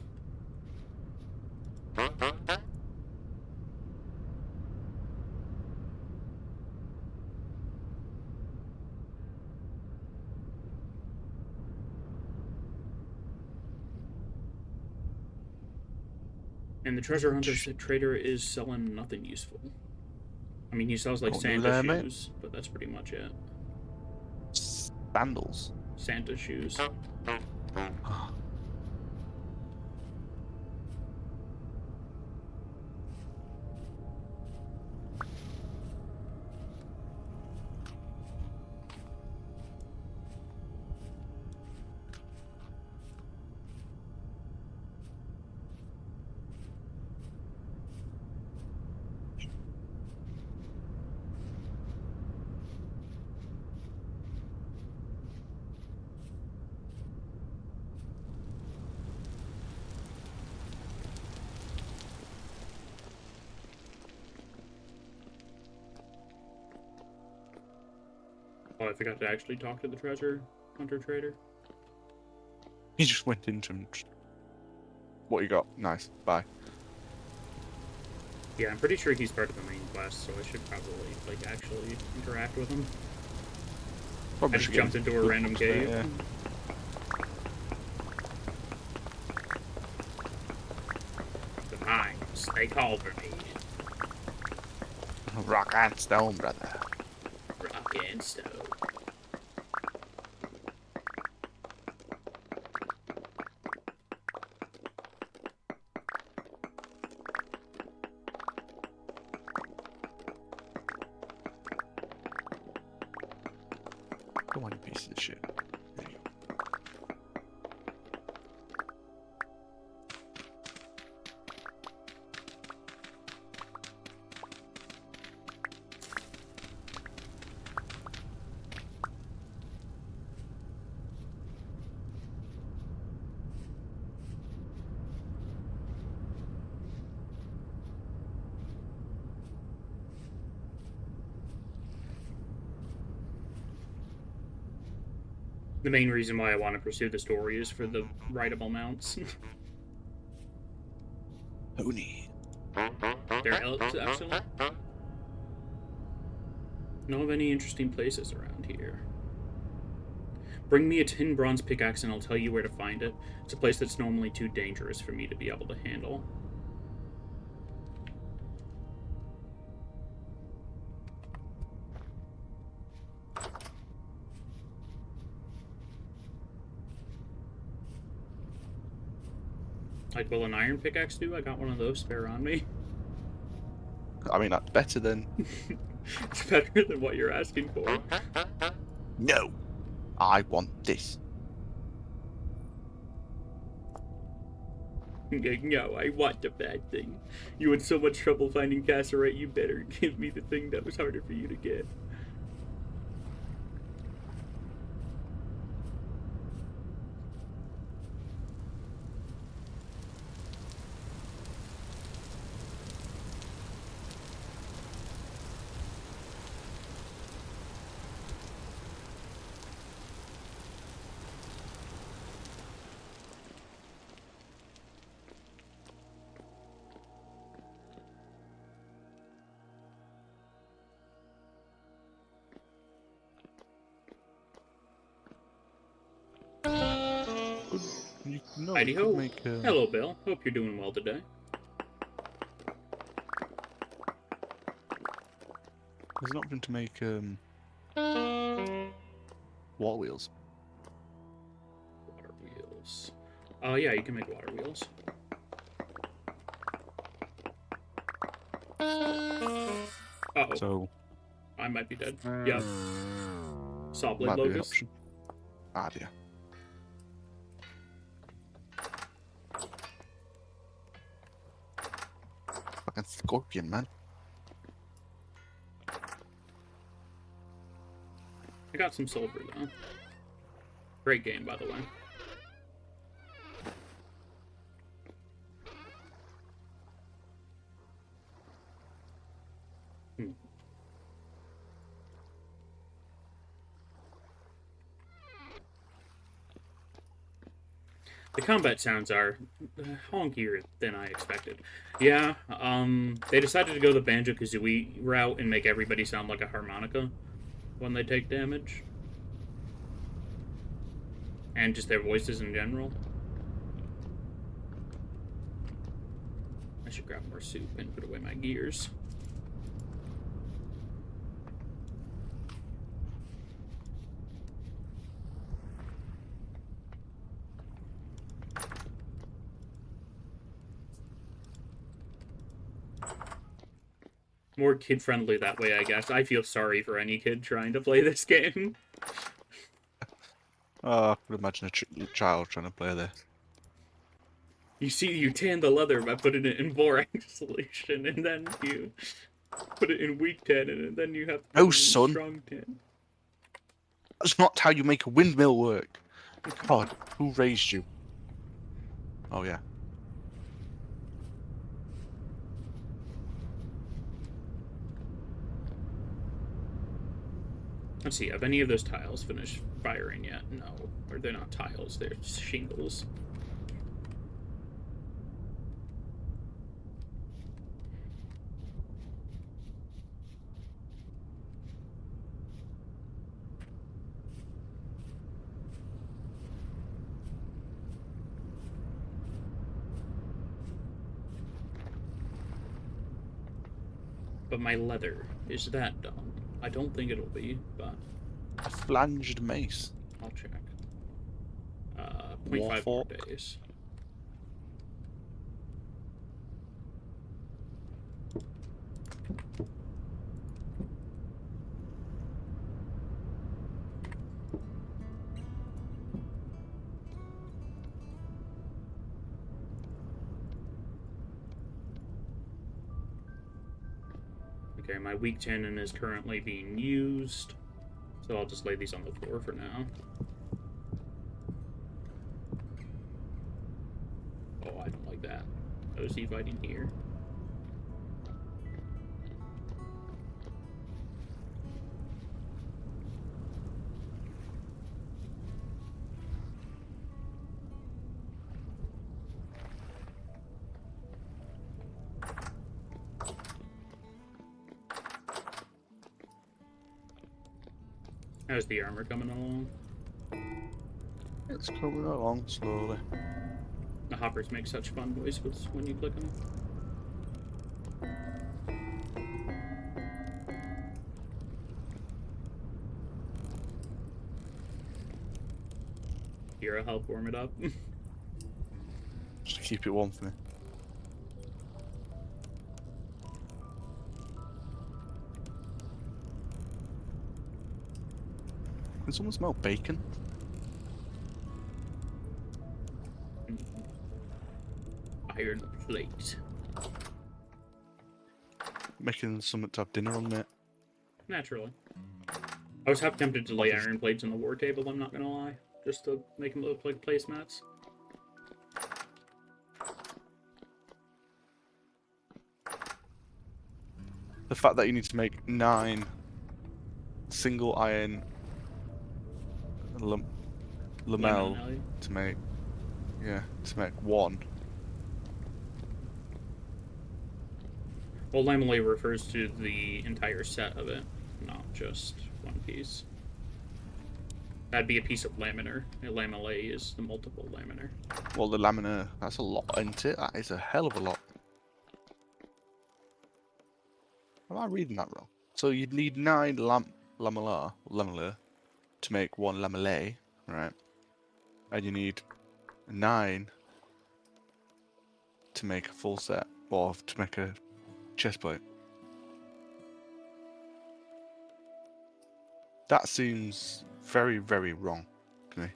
And the treasure hunter trader is selling nothing useful. I mean, he sells like Santa shoes, but that's pretty much it. Sandals. Santa shoes. Oh, I forgot to actually talk to the treasure hunter trader. He just went into him. What you got? Nice. Bye. Yeah, I'm pretty sure he's part of the main quest, so I should probably, like, actually interact with him. Probably I just jumped into a random cave. Yeah. The mines, they call for me. Rock and stone, brother. Rock and stone. Come on, you piece of shit. There you go. The main reason why I want to pursue the story is for the rideable mounts. Pony. They're elves, actually. Know of any interesting places around here? Bring me a tin bronze pickaxe and I'll tell you where to find it. It's a place that's normally too dangerous for me to be able to handle. Like, will an iron pickaxe do? I got one of those spare on me. I mean, that's better than... It's better than what you're asking for. No! I want this. No, I want the bad thing. You had so much trouble finding Casserite, you better give me the thing that was harder for you to get. No, Heidi you could ho. make... Hello, Bill. Hope you're doing well today. There's an option to make water wheels. Water wheels. Oh, yeah, you can make water wheels. Uh-oh. So... I might be dead. Yeah. Saw blade might be an locust. option. Ah, dear. Fucking scorpion, man. I got some silver, though. Great game, by the way. The combat sounds are honkier than I expected. Yeah, they decided to go the Banjo-Kazooie route and make everybody sound like a harmonica when they take damage. And just their voices in general. I should grab more soup and put away my gears. More kid-friendly that way, I guess. I feel sorry for any kid trying to play this game. Oh, I could imagine a child trying to play this. You see, you tan the leather by putting it in borax solution, and then you put it in weak tan, and then you have to No, put it in son. strong tan. That's not how you make a windmill work. God, who raised you? Oh, yeah. Let's see, have any of those tiles finished firing yet? No. Or they're not tiles, they're shingles. But my leather, is that done? I don't think it'll be, but A flanged mace. I'll check. 0.5 more Warfork. days. Okay, my weak tenon is currently being used, so I'll just lay these on the floor for now. Oh, I don't like that. OC fighting here. How's the armor coming along? It's coming along slowly. The hoppers make such fun noises when you click them. Here, I'll help warm it up. Just to keep it warm for me. Can someone smell bacon? Iron plate. Making something to have dinner on, mate. Naturally. I was half tempted to lay Obviously. iron plates on the war table, I'm not gonna lie. Just to make them look like placemats. The fact that you need to make 9 single iron lamel Laminate. to make, to make 1. Well, lamellar refers to the entire set of it, not just one piece. That'd be a piece of laminar. A lamellate is the multiple laminar. Well, the laminar, that's a lot, isn't it? That is a hell of a lot. Am I reading that wrong? So you'd need 9 lamellar to make 1 lamellate, right? And you need 9 to make a full set, or to make a chest plate. That seems very, very wrong to me.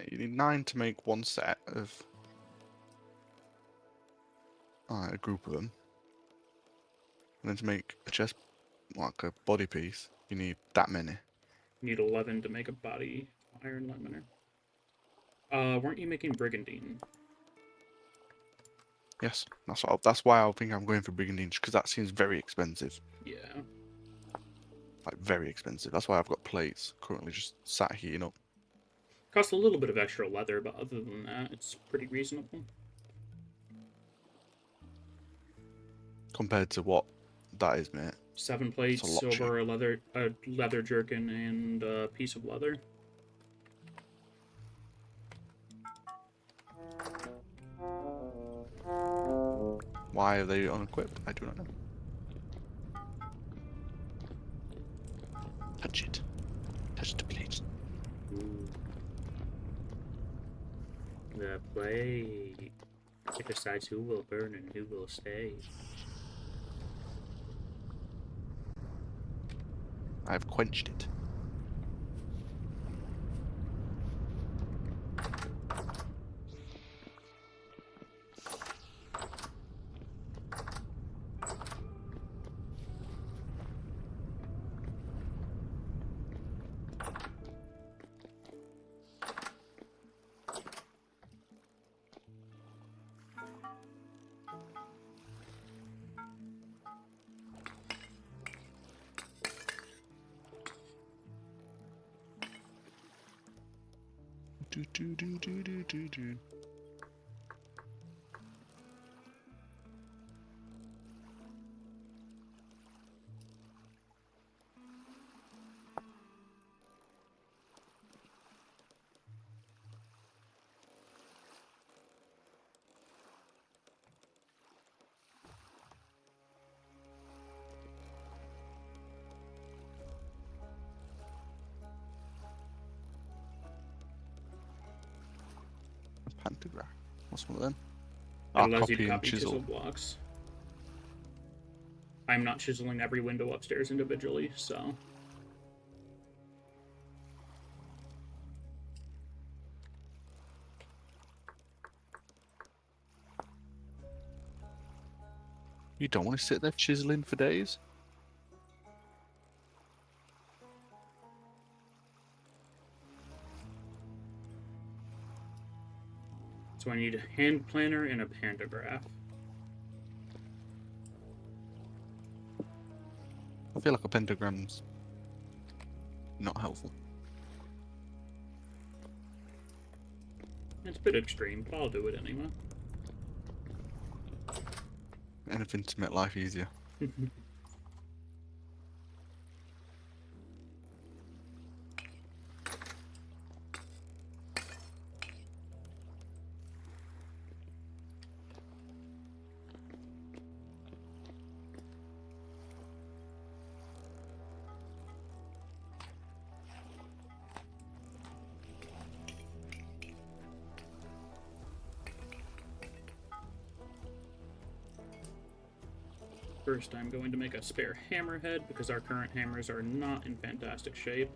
You need 9 to make 1 set of a group of them. And then to make a chest, like a body piece, you need that many. You need 11 to make a body iron laminar. Weren't you making brigandine? Yes, that's why I think I'm going for brigandine, because that seems very expensive. Yeah. Like, very expensive. That's why I've got plates currently just sat heating up. Costs a little bit of extra leather, but other than that, it's pretty reasonable. Compared to what that is, mate. 7 plates, It's a lot silver, a leather jerkin, and a piece of leather. Why are they unequipped? I do not know. Touch it. Touch the plate. Ooh. The plate. It decides who will burn and who will stay. I've quenched it. Do do do do do do do. Pantograph. What's one of them? It allows you to Copy and copy chisel blocks. I'm not chiseling every window upstairs individually, so... You don't want to sit there chiseling for days? So I need a hand planner and a pantograph. I feel like a pentagram's not helpful. It's a bit extreme, but I'll do it anyway. Anything to make life easier. First, I'm going to make a spare hammerhead because our current hammers are not in fantastic shape.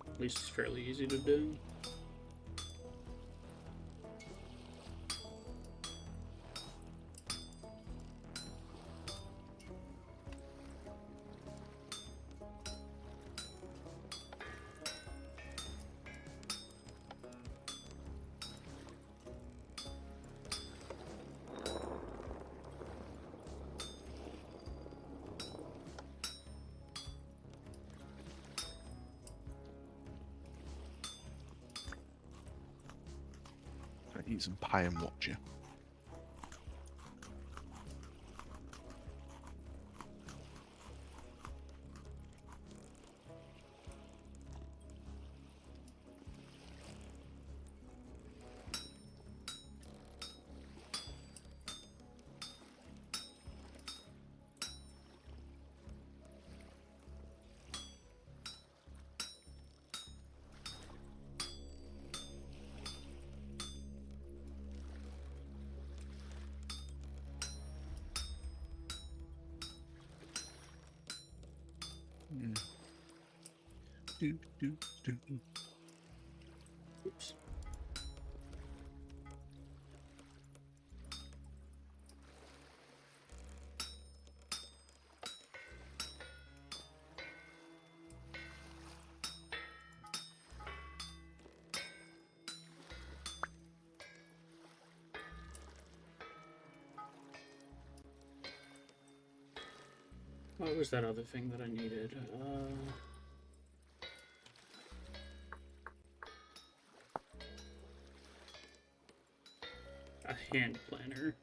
At least it's fairly easy to do. Eat some pie and watch you. Oops. What was that other thing that I needed? A hand planner.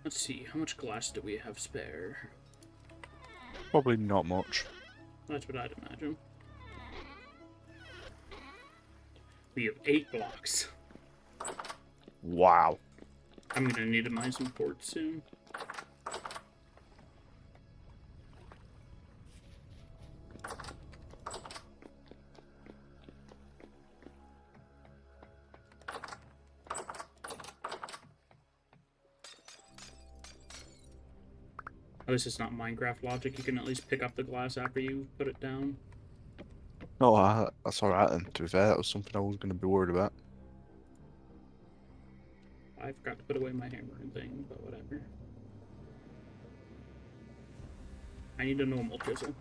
Let's see, how much glass do we have spare? Probably not much. That's what I'd imagine. We have 8 blocks. Wow. I'm gonna need to mine some quartz soon. At least it's not Minecraft logic. You can at least pick up the glass after you put it down. No, that's alright then, to be fair. That was something I was going to be worried about. I forgot to put away my hammer and thing, but whatever. I need a normal chisel.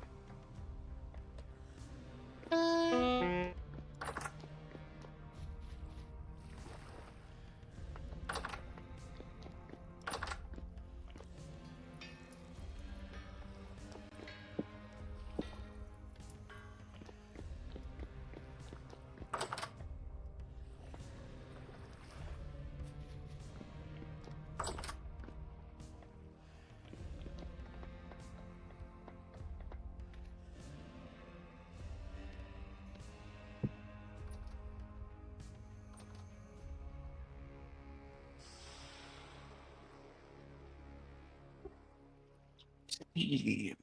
Yeah.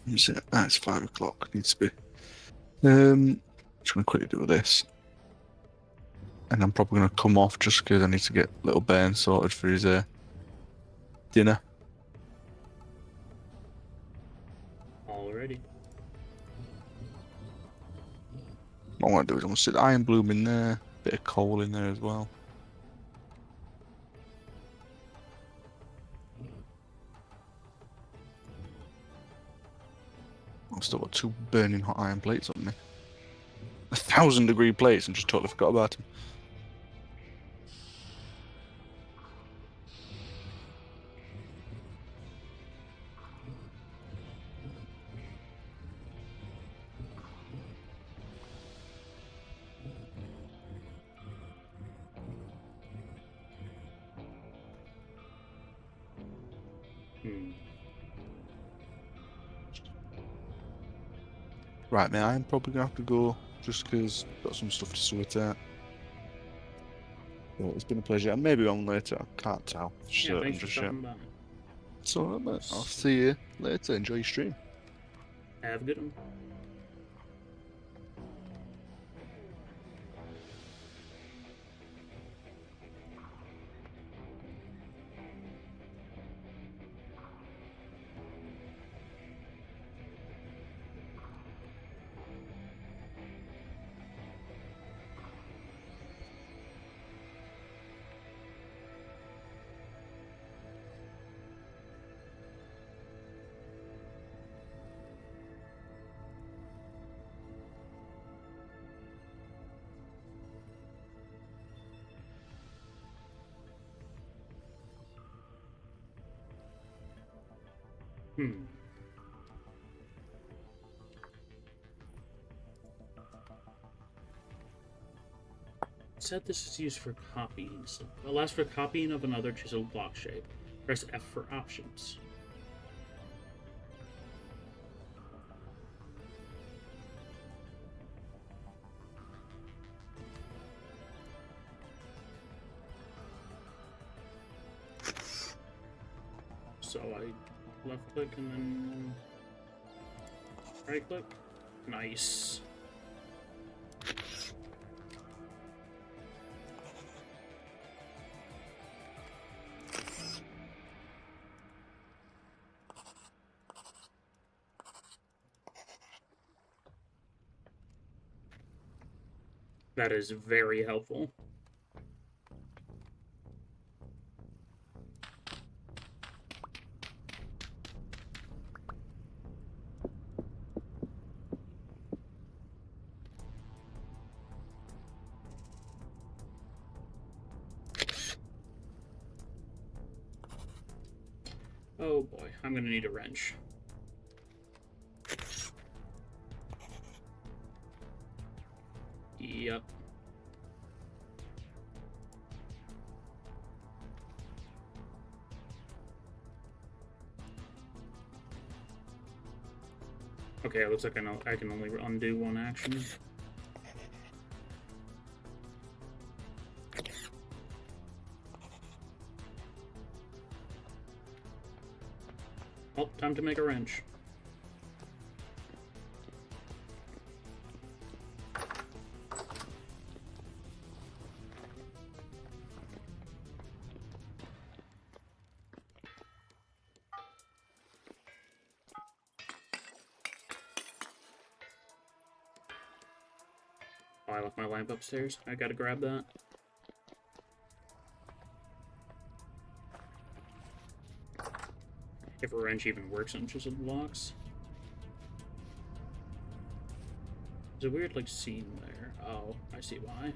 Is it? Ah, it's 5 o'clock. Needs to be. Just gonna quickly do this, and I'm probably gonna come off just because I need to get little Ben sorted for his dinner. Alrighty. What I want to do is I'm gonna sit the iron bloom in there, bit of coal in there as well. I've still got 2 burning hot iron plates on me. 1,000-degree plates, and just totally forgot about them. Right, man, I'm probably gonna have to go just because I've got some stuff to sort out. But it's been a pleasure. I may be on later, I can't tell. For Yeah, certain thanks for just yet. stopping by. So, I'll see you later. Enjoy your stream. Have a good one. Said this is used for copying. So allows for copying of another chiseled block shape. Press F for options. So I left click and then right click. Nice. That is very helpful. Oh boy, I'm gonna need a wrench. Yep. Okay, it looks like I can only undo one action. Oh, time to make a wrench. Oh, I left my lamp upstairs. I gotta grab that. If a wrench even works on chiseled blocks. There's a weird, like, seam there. Oh, I see why.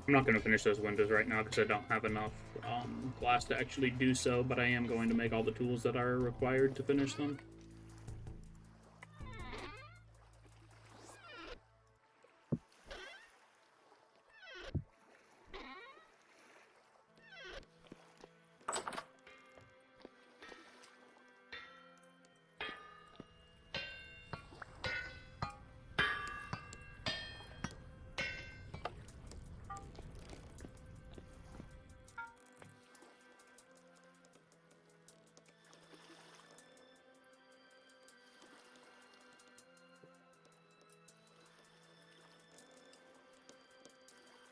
I'm not going to finish those windows right now because I don't have enough glass to actually do so, but I am going to make all the tools that are required to finish them.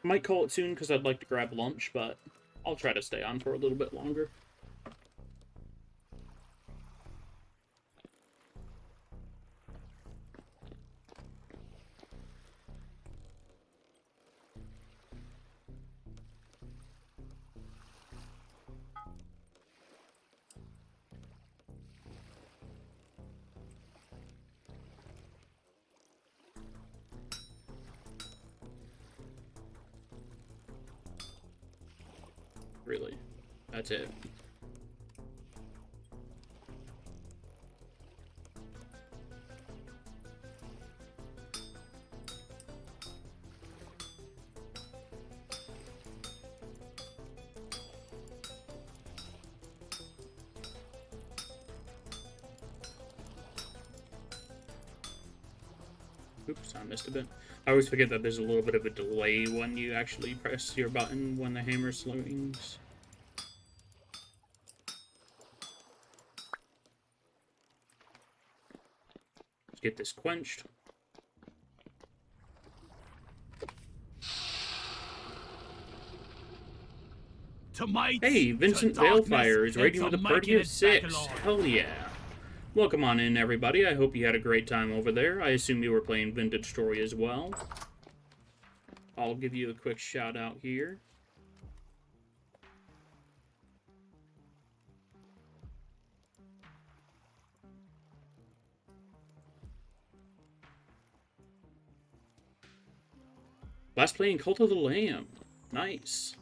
Might call it soon because I'd like to grab lunch, but I'll try to stay on for a little bit longer. Really. That's it. Oops, I missed a bit. I always forget that there's a little bit of a delay when you actually press your button when the hammer swings. Let's get this quenched. Hey, Vincent Veilfire is raiding with a party of 6. Hell yeah. Welcome on in, everybody. I hope you had a great time over there. I assume you were playing Vintage Story as well. I'll give you a quick shout out here. Last playing Cult of the Lamb. Nice.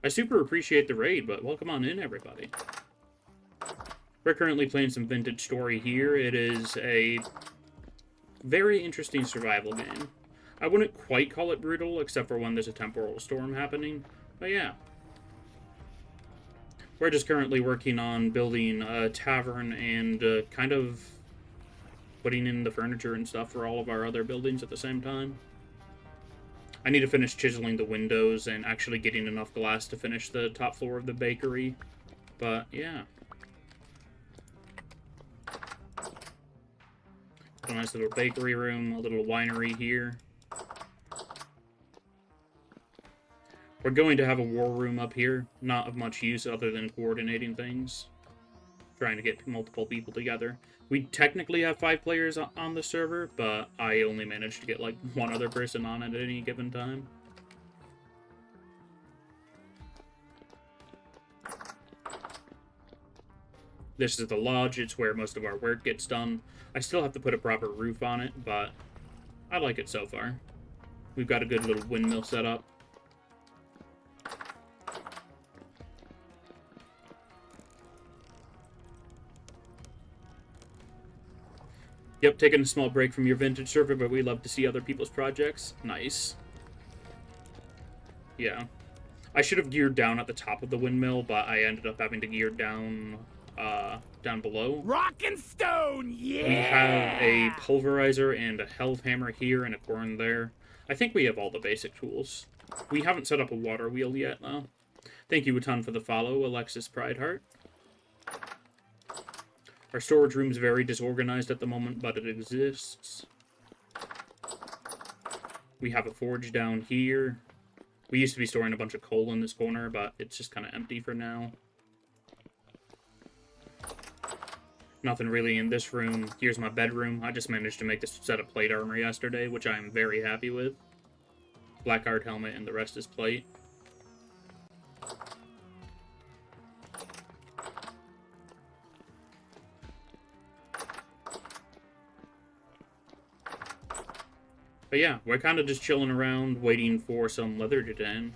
I super appreciate the raid, but welcome on in, everybody. We're currently playing some Vintage Story here. It is a very interesting survival game. I wouldn't quite call it brutal, except for when there's a temporal storm happening. But yeah. We're just currently working on building a tavern and kind of putting in the furniture and stuff for all of our other buildings at the same time. I need to finish chiseling the windows and actually getting enough glass to finish the top floor of the bakery. But, yeah. A nice little bakery room, a little winery here. We're going to have a war room up here. Not of much use other than coordinating things. Trying to get multiple people together. We technically have 5 players on the server, but I only managed to get like 1 other person on at any given time. This is the lodge. It's where most of our work gets done. I still have to put a proper roof on it, but I like it so far. We've got a good little windmill set up. Yep, taking a small break from your vintage server, but we love to see other people's projects. Nice. Yeah. I should have geared down at the top of the windmill, but I ended up having to gear down, down below. Rock and stone, yeah! We have a pulverizer and a hell hammer here and a corn there. I think we have all the basic tools. We haven't set up a water wheel yet, though. Thank you a ton for the follow, Alexis Prideheart. Our storage room's very disorganized at the moment, but it exists. We have a forge down here. We used to be storing a bunch of coal in this corner, but it's just kind of empty for now. Nothing really in this room. Here's my bedroom. I just managed to make this set of plate armor yesterday, which I am very happy with. Black art helmet, and the rest is plate. But yeah, we're kind of just chilling around, waiting for some leather to tan.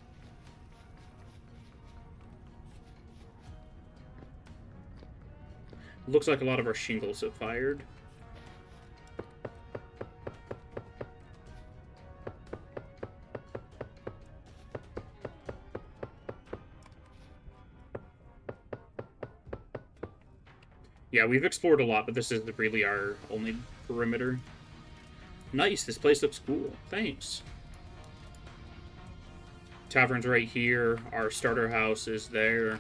Looks like a lot of our shingles have fired. Yeah, we've explored a lot, but this is really our only perimeter. Nice, this place looks cool. Thanks. Tavern's right here. Our starter house is there.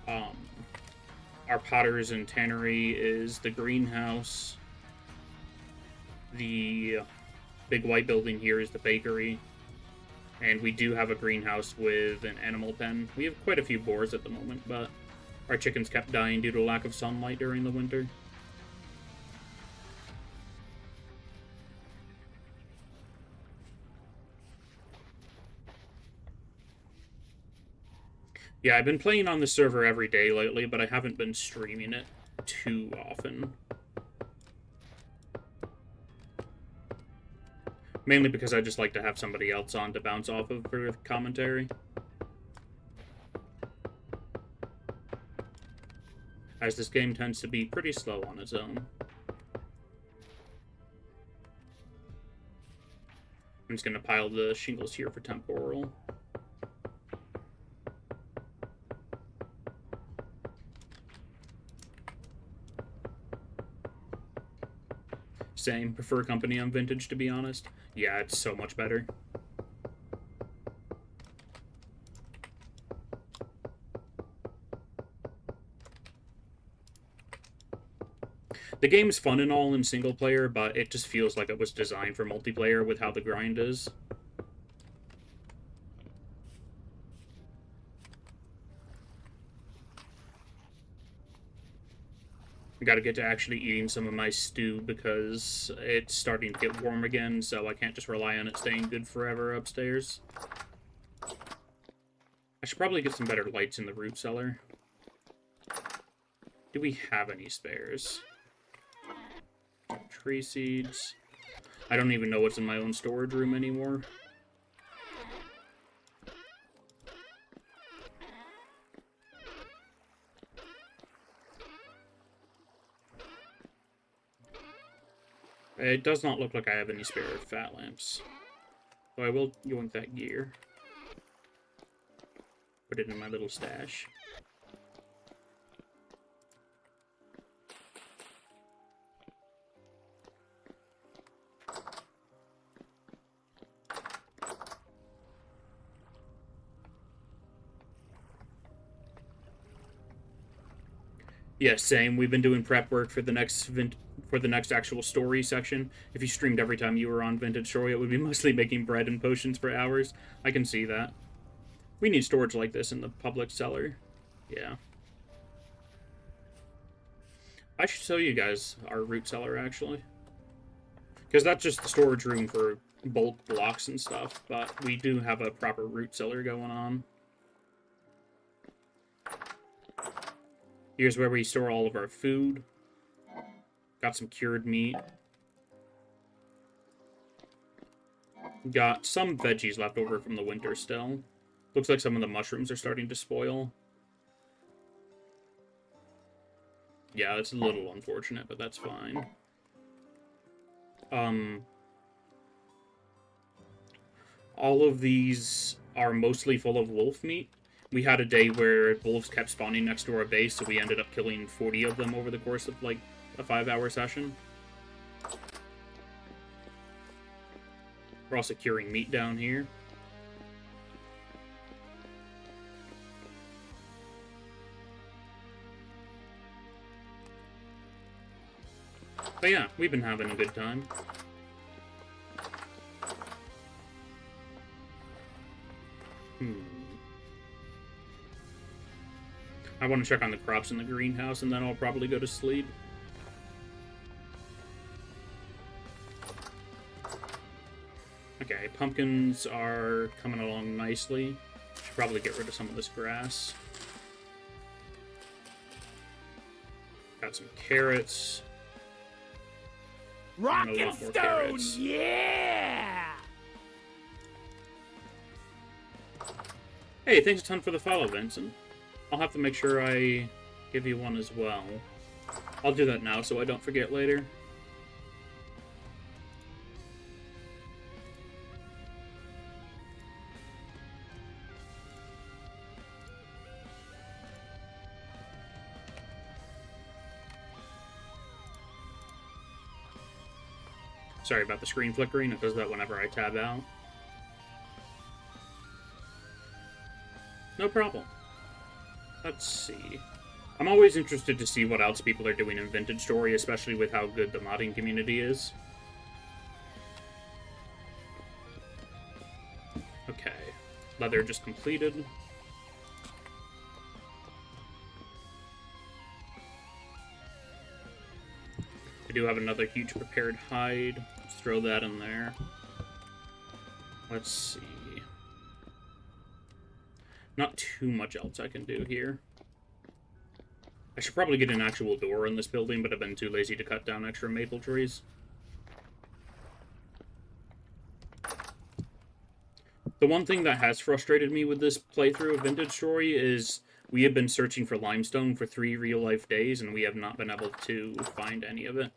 Our potters and tannery is the greenhouse. The big white building here is the bakery. And we do have a greenhouse with an animal pen. We have quite a few boars at the moment, but our chickens kept dying due to lack of sunlight during the winter. Yeah, I've been playing on the server every day lately, but I haven't been streaming it too often. Mainly because I just like to have somebody else on to bounce off of for commentary. As this game tends to be pretty slow on its own. I'm just gonna pile the shingles here for temporal. Same. Prefer company on Vintage, to be honest. Yeah, it's so much better. The game's fun and all in single player, but it just feels like it was designed for multiplayer with how the grind is. I gotta get to actually eating some of my stew because it's starting to get warm again, so I can't just rely on it staying good forever upstairs. I should probably get some better lights in the root cellar. Do we have any spares? Tree seeds. I don't even know what's in my own storage room anymore. It does not look like I have any spare fat lamps. So I will yoink that gear. Put it in my little stash. Yeah, same. We've been doing prep work for the next actual story section. If you streamed every time you were on Vintage Story, it would be mostly making bread and potions for hours. I can see that. We need storage like this in the public cellar. Yeah. I should show you guys our root cellar, actually. Because that's just the storage room for bulk blocks and stuff, but we do have a proper root cellar going on. Here's where we store all of our food. Got some cured meat. Got some veggies left over from the winter still. Looks like some of the mushrooms are starting to spoil. Yeah, it's a little unfortunate, but that's fine. all of these are mostly full of wolf meat. We had a day where wolves kept spawning next to our base, so we ended up killing 40 of them over the course of, like, a 5-hour session. We're also curing meat down here. But yeah, we've been having a good time. I want to check on the crops in the greenhouse, and then I'll probably go to sleep. Okay, pumpkins are coming along nicely. Should probably get rid of some of this grass. Got some carrots. Rock And a and lot more stone, carrots. yeah! Hey, thanks a ton for the follow, Vincent. I'll have to make sure I give you one as well. I'll do that now so I don't forget later. Sorry about the screen flickering. It does that whenever I tab out. No problem. Let's see. I'm always interested to see what else people are doing in Vintage Story, especially with how good the modding community is. Okay. Leather just completed. I do have another huge prepared hide. Let's throw that in there. Let's see. Not too much else I can do here. I should probably get an actual door in this building, but I've been too lazy to cut down extra maple trees. The one thing that has frustrated me with this playthrough of Vintage Story is we have been searching for limestone for 3 real-life days, and we have not been able to find any of it.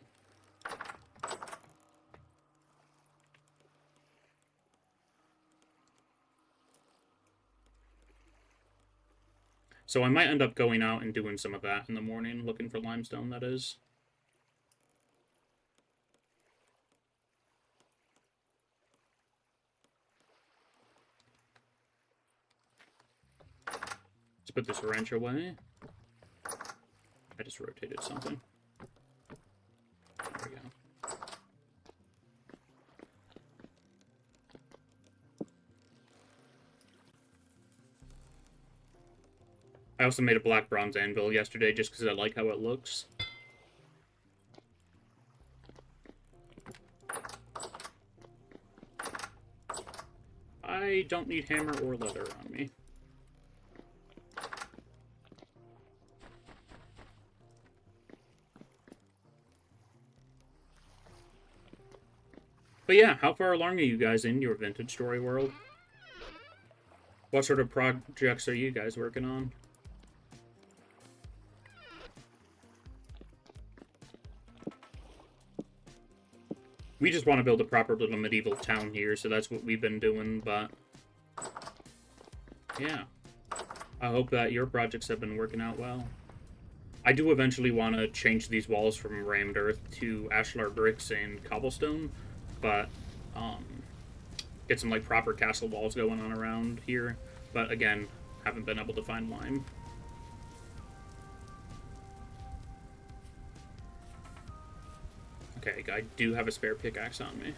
So I might end up going out and doing some of that in the morning, looking for limestone, that is. Let's put this wrench away. I just rotated something. There we go. I also made a black bronze anvil yesterday just because I like how it looks. I don't need hammer or leather on me. But yeah, how far along are you guys in your Vintage Story world? What sort of projects are you guys working on? We just want to build a proper little medieval town here, so that's what we've been doing, but... yeah. I hope that your projects have been working out well. I do eventually want to change these walls from rammed earth to ashlar bricks and cobblestone, but, get some, like, proper castle walls going on around here. But, again, haven't been able to find lime. Okay, I do have a spare pickaxe on me.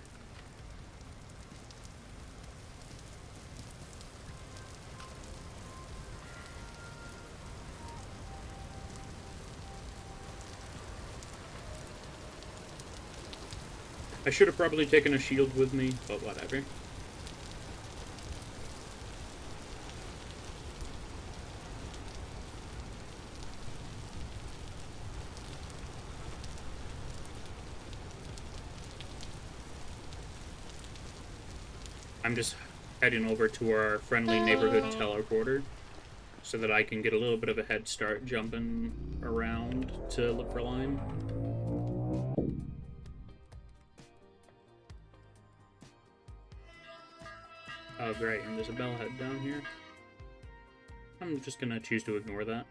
I should have probably taken a shield with me, but whatever. I'm just heading over to our friendly neighborhood teleporter so that I can get a little bit of a head start jumping around to look for lime. Oh, great, and there's a bellhead down here. I'm just gonna choose to ignore that.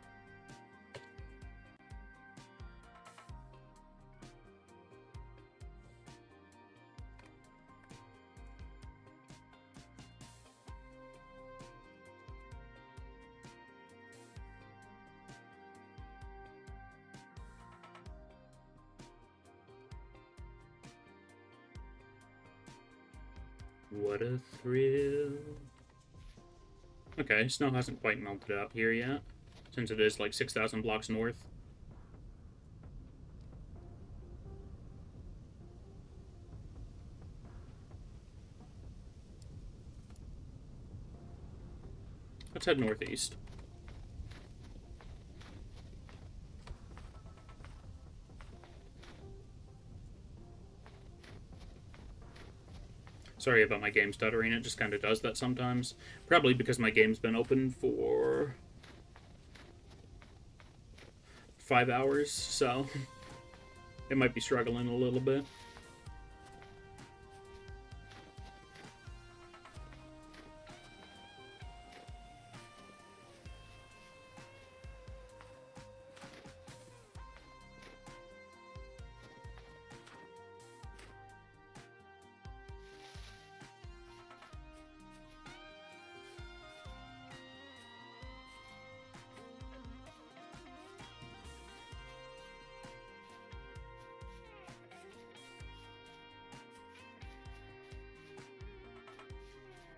What a thrill. Okay, snow hasn't quite melted up here yet, since it is like 6,000 blocks north. Let's head northeast. Sorry about my game stuttering, it just kind of does that sometimes. Probably because my game's been open for 5 hours, so it might be struggling a little bit.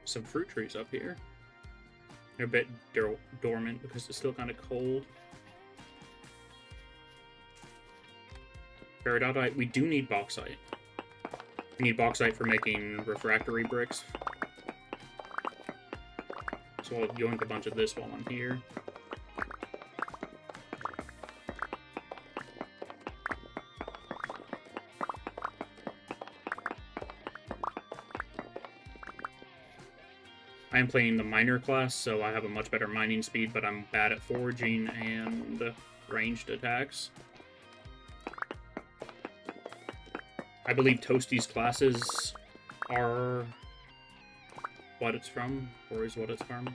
Some fruit trees up here. They're a bit dormant because it's still kind of cold. Peridotite, we do need bauxite. We need bauxite for making refractory bricks. So I'll yoink a bunch of this while I'm here. I am playing the miner class, so I have a much better mining speed, but I'm bad at foraging and ranged attacks. I believe Toasty's classes are what it's from, or is what it's from.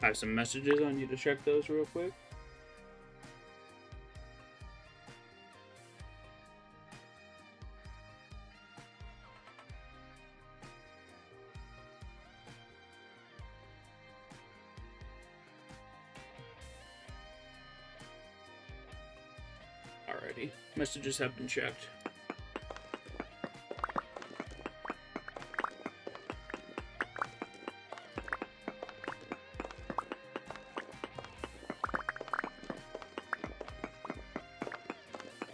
I have some messages. I need to check those real quick. Alrighty, messages have been checked.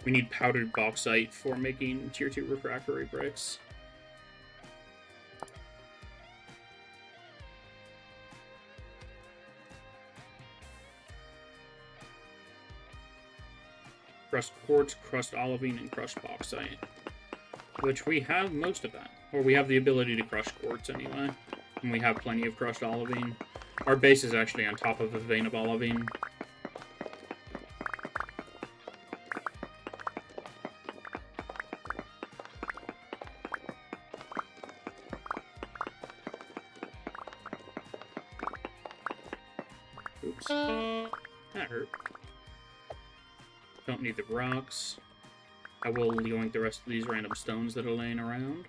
We need powdered bauxite for making tier 2 refractory bricks. Crushed quartz, crushed olivine, and crushed bauxite. Which we have most of that. Or we have the ability to crush quartz anyway. And we have plenty of crushed olivine. Our base is actually on top of a vein of olivine. Oops. That hurt. Don't need the rocks. I will yoink the rest of these random stones that are laying around.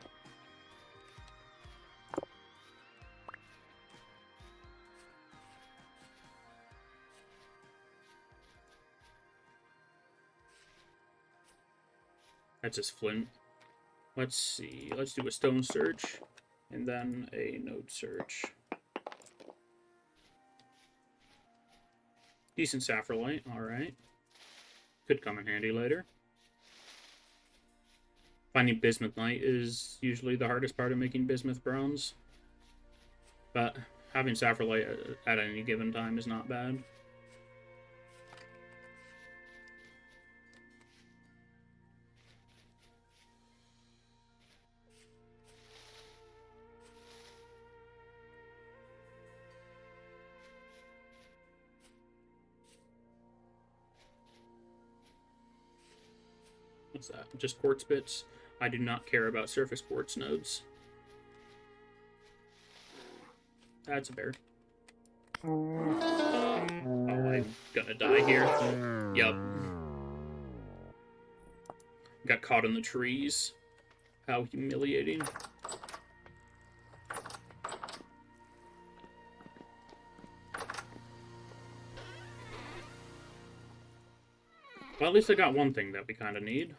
That's just flint. Let's see. Let's do a stone search. And then a node search. Decent saffrolite, alright. Could come in handy later. Finding bismuthite is usually the hardest part of making bismuth bronze. But having saffrolite at any given time is not bad. What's that? Just quartz bits? I do not care about surface quartz nodes. That's a bear. Oh, I'm gonna die here. Yup. Got caught in the trees. How humiliating. Well, at least I got one thing that we kind of need.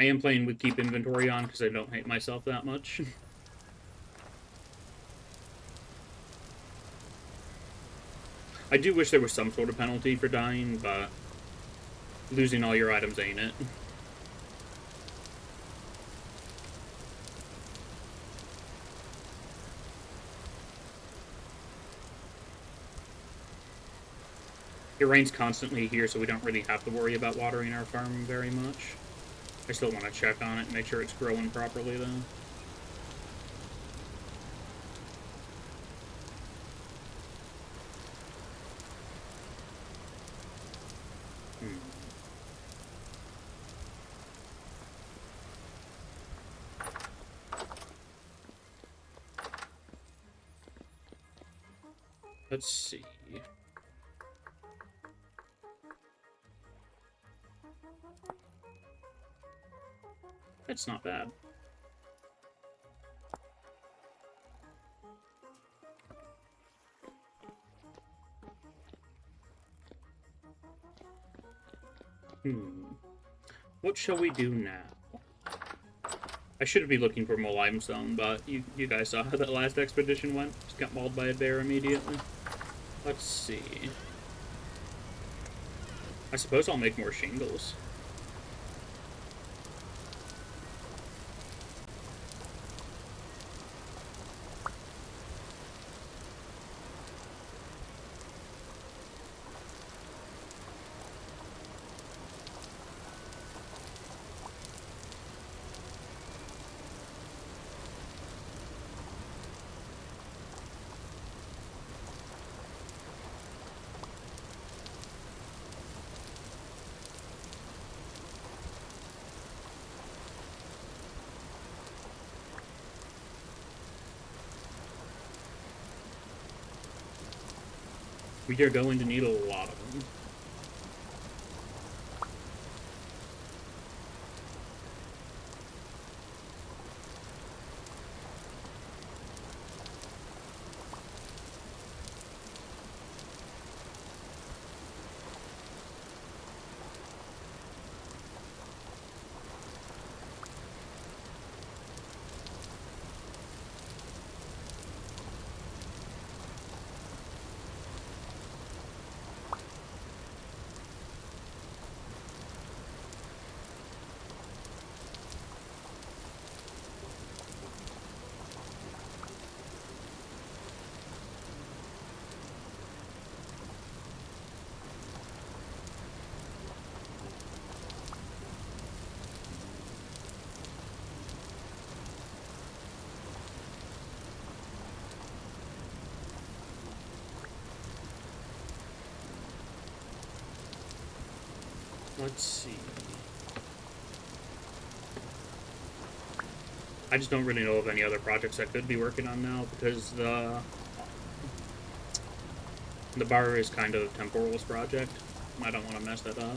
I am playing with keep inventory on because I don't hate myself that much. I do wish there was some sort of penalty for dying, but losing all your items ain't it. It rains constantly here, so we don't really have to worry about watering our farm very much. I still want to check on it and make sure it's growing properly, though. Let's see. It's not bad. What shall we do now? I should be looking for more limestone, but you guys saw how that last expedition went. Just got mauled by a bear immediately. Let's see. I suppose I'll make more shingles. We are going to need a lot of them. Let's see. I just don't really know of any other projects I could be working on now because the bar is kind of Temporal's project. I don't want to mess that up.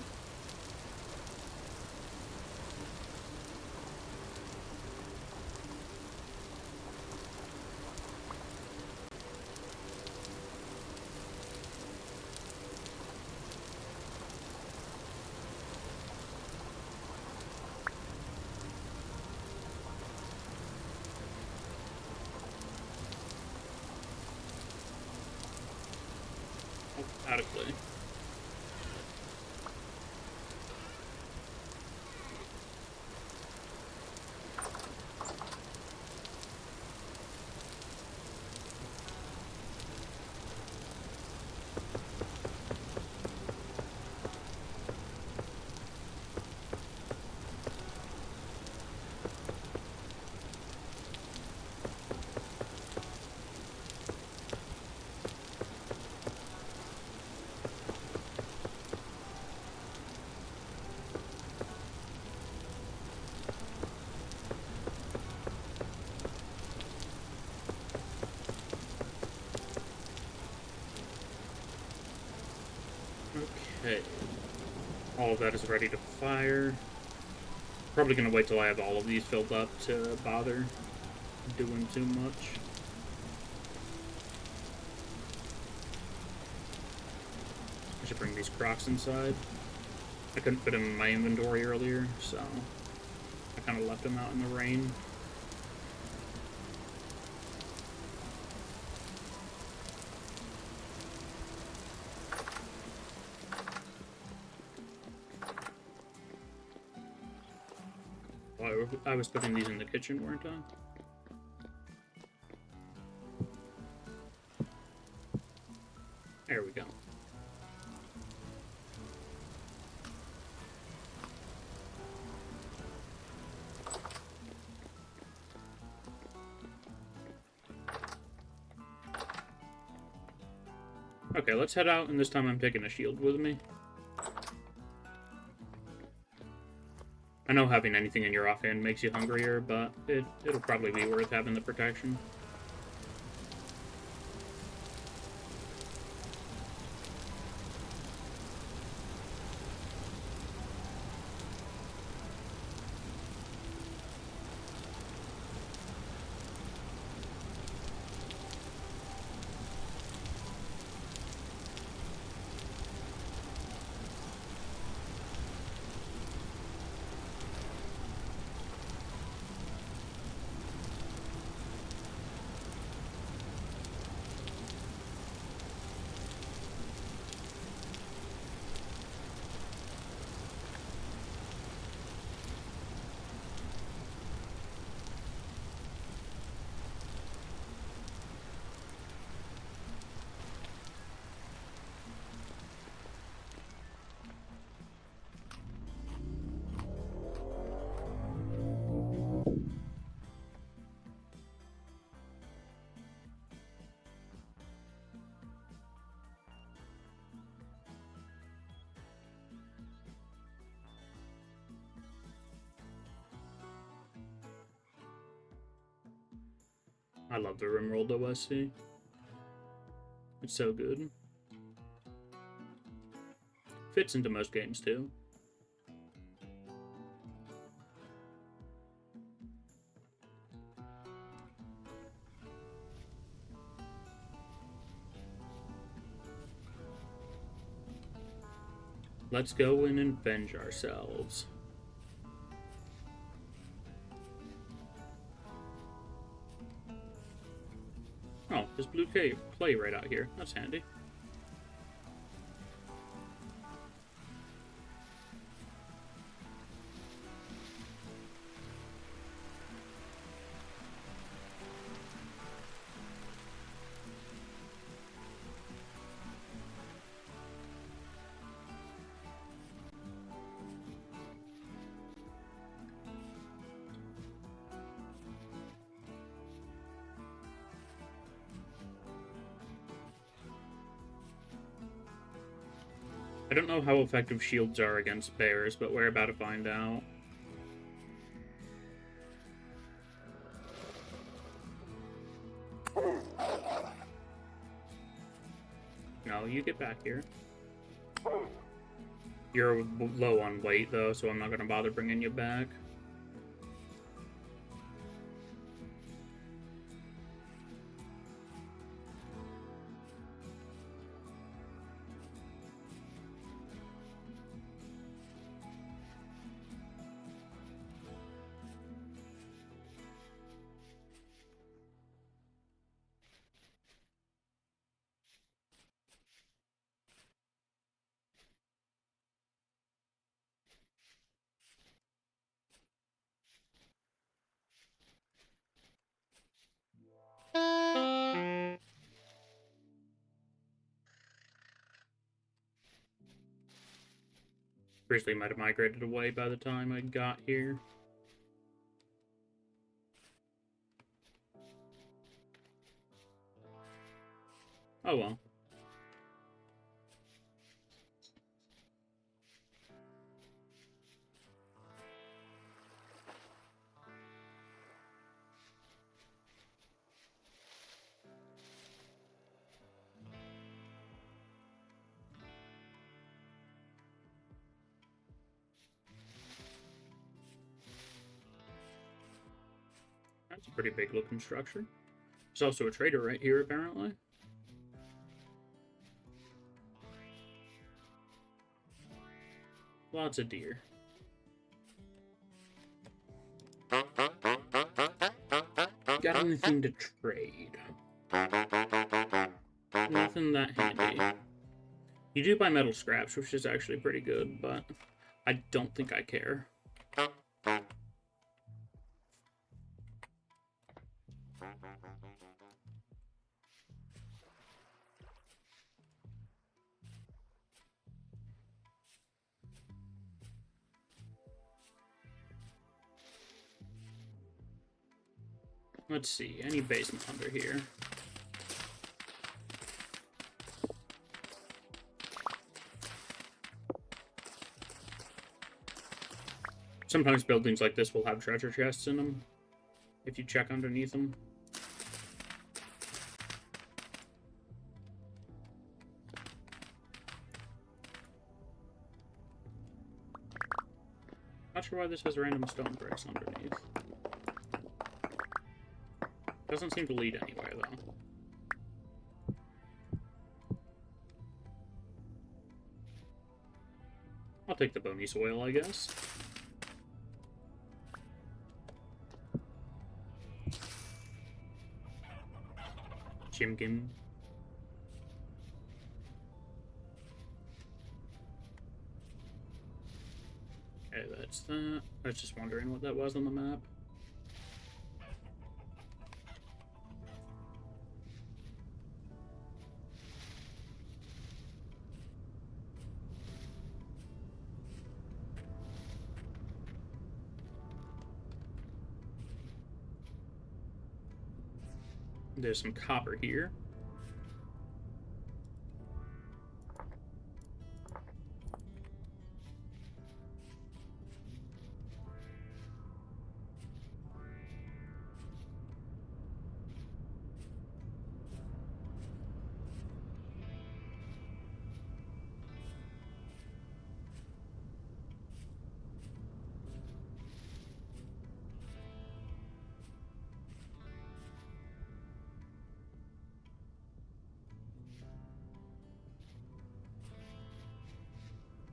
Out of play. All of that is ready to fire. Probably gonna wait till I have all of these filled up to bother doing too much. I should bring these Crocs inside. I couldn't fit them in my inventory earlier, so I kind of left them out in the rain. Oh, I was putting these in the kitchen, weren't I? There we go. Okay, let's head out, and this time I'm taking a shield with me. I know having anything in your offhand makes you hungrier, but it'll probably be worth having the protection. I love the Rimworld OSC. It's so good. Fits into most games, too. Let's go in and avenge ourselves. Oh, there's blue clay right out here. That's handy. I don't know how effective shields are against bears, but we're about to find out. No, you get back here. You're low on weight, though, so I'm not going to bother bringing you back. Grizzly might have migrated away by the time I got here. Oh well. It's a pretty big looking structure. There's also a trader right here, apparently. Lots of deer. Got anything to trade? Nothing that handy. You do buy metal scraps, which is actually pretty good, but I don't think I care. Let's see, any basement under here? Sometimes buildings like this will have treasure chests in them, if you check underneath them. Not sure why this has random stone bricks underneath. Doesn't seem to lead anywhere, though. I'll take the bony soil, I guess. Chimkin. Okay, that's that. I was just wondering what that was on the map. There's some copper here.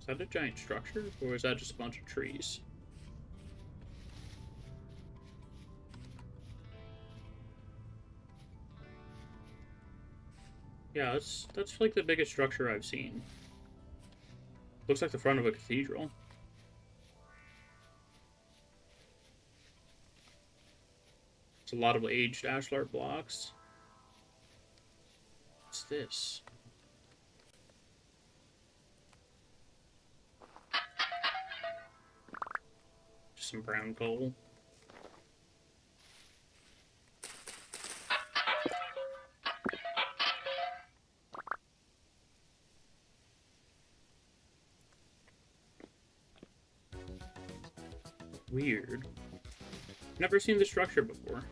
Is that a giant structure, or is that just a bunch of trees? Yeah, that's like the biggest structure I've seen. Looks like the front of a cathedral. It's a lot of aged ashlar blocks. What's this? Just some brown coal. Weird. Never seen the structure before.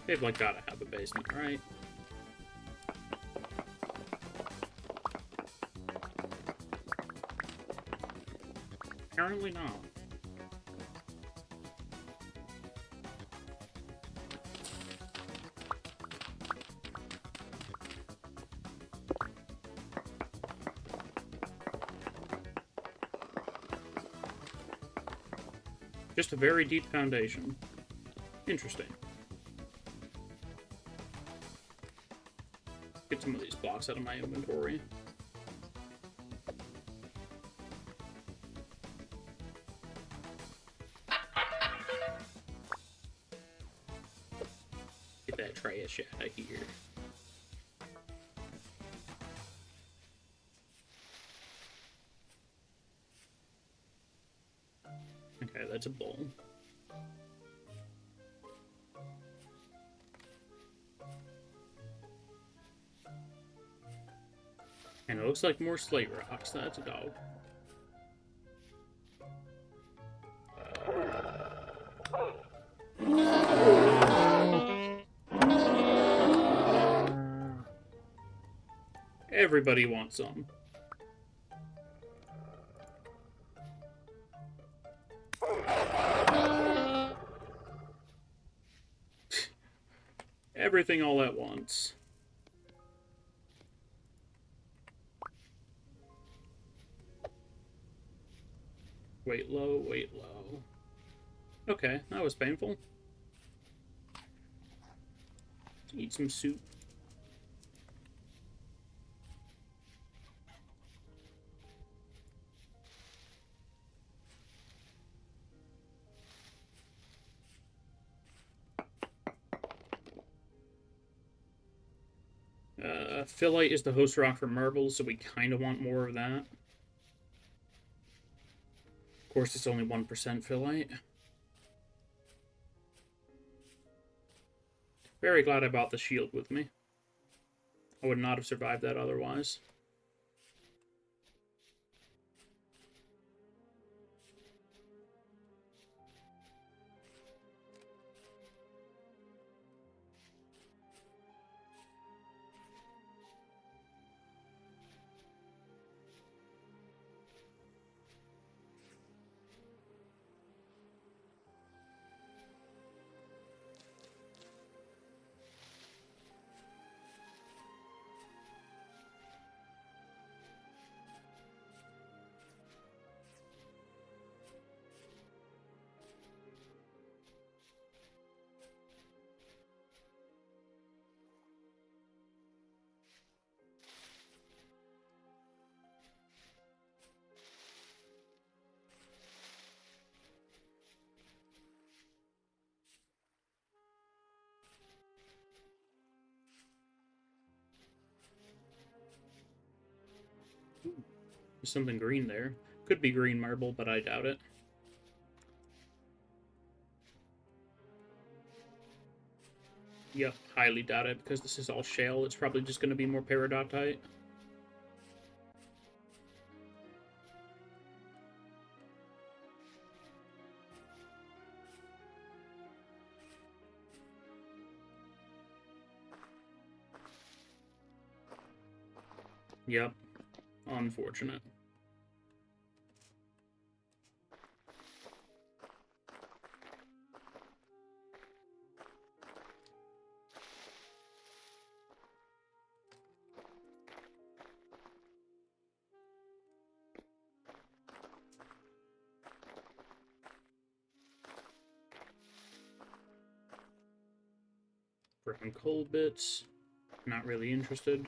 They've like gotta have a basement, right? Apparently not. Just a very deep foundation. Interesting. Get some of these blocks out of my inventory. Get that trash out of here. Okay, that's a bowl. And it looks like more slate rocks. That's a dog. Everybody wants some. Everything all at once. Wait low, wait low. Okay, that was painful. Eat some soup. Phyllite is the host rock for marbles, so we kind of want more of that. Of course, it's only 1% phyllite. Very glad I bought the shield with me. I would not have survived that otherwise. There's something green there. Could be green marble, but I doubt it. Yep, highly doubt it, because this is all shale. It's probably just going to be more peridotite. Yep, unfortunate. Broken coal bits. Not really interested.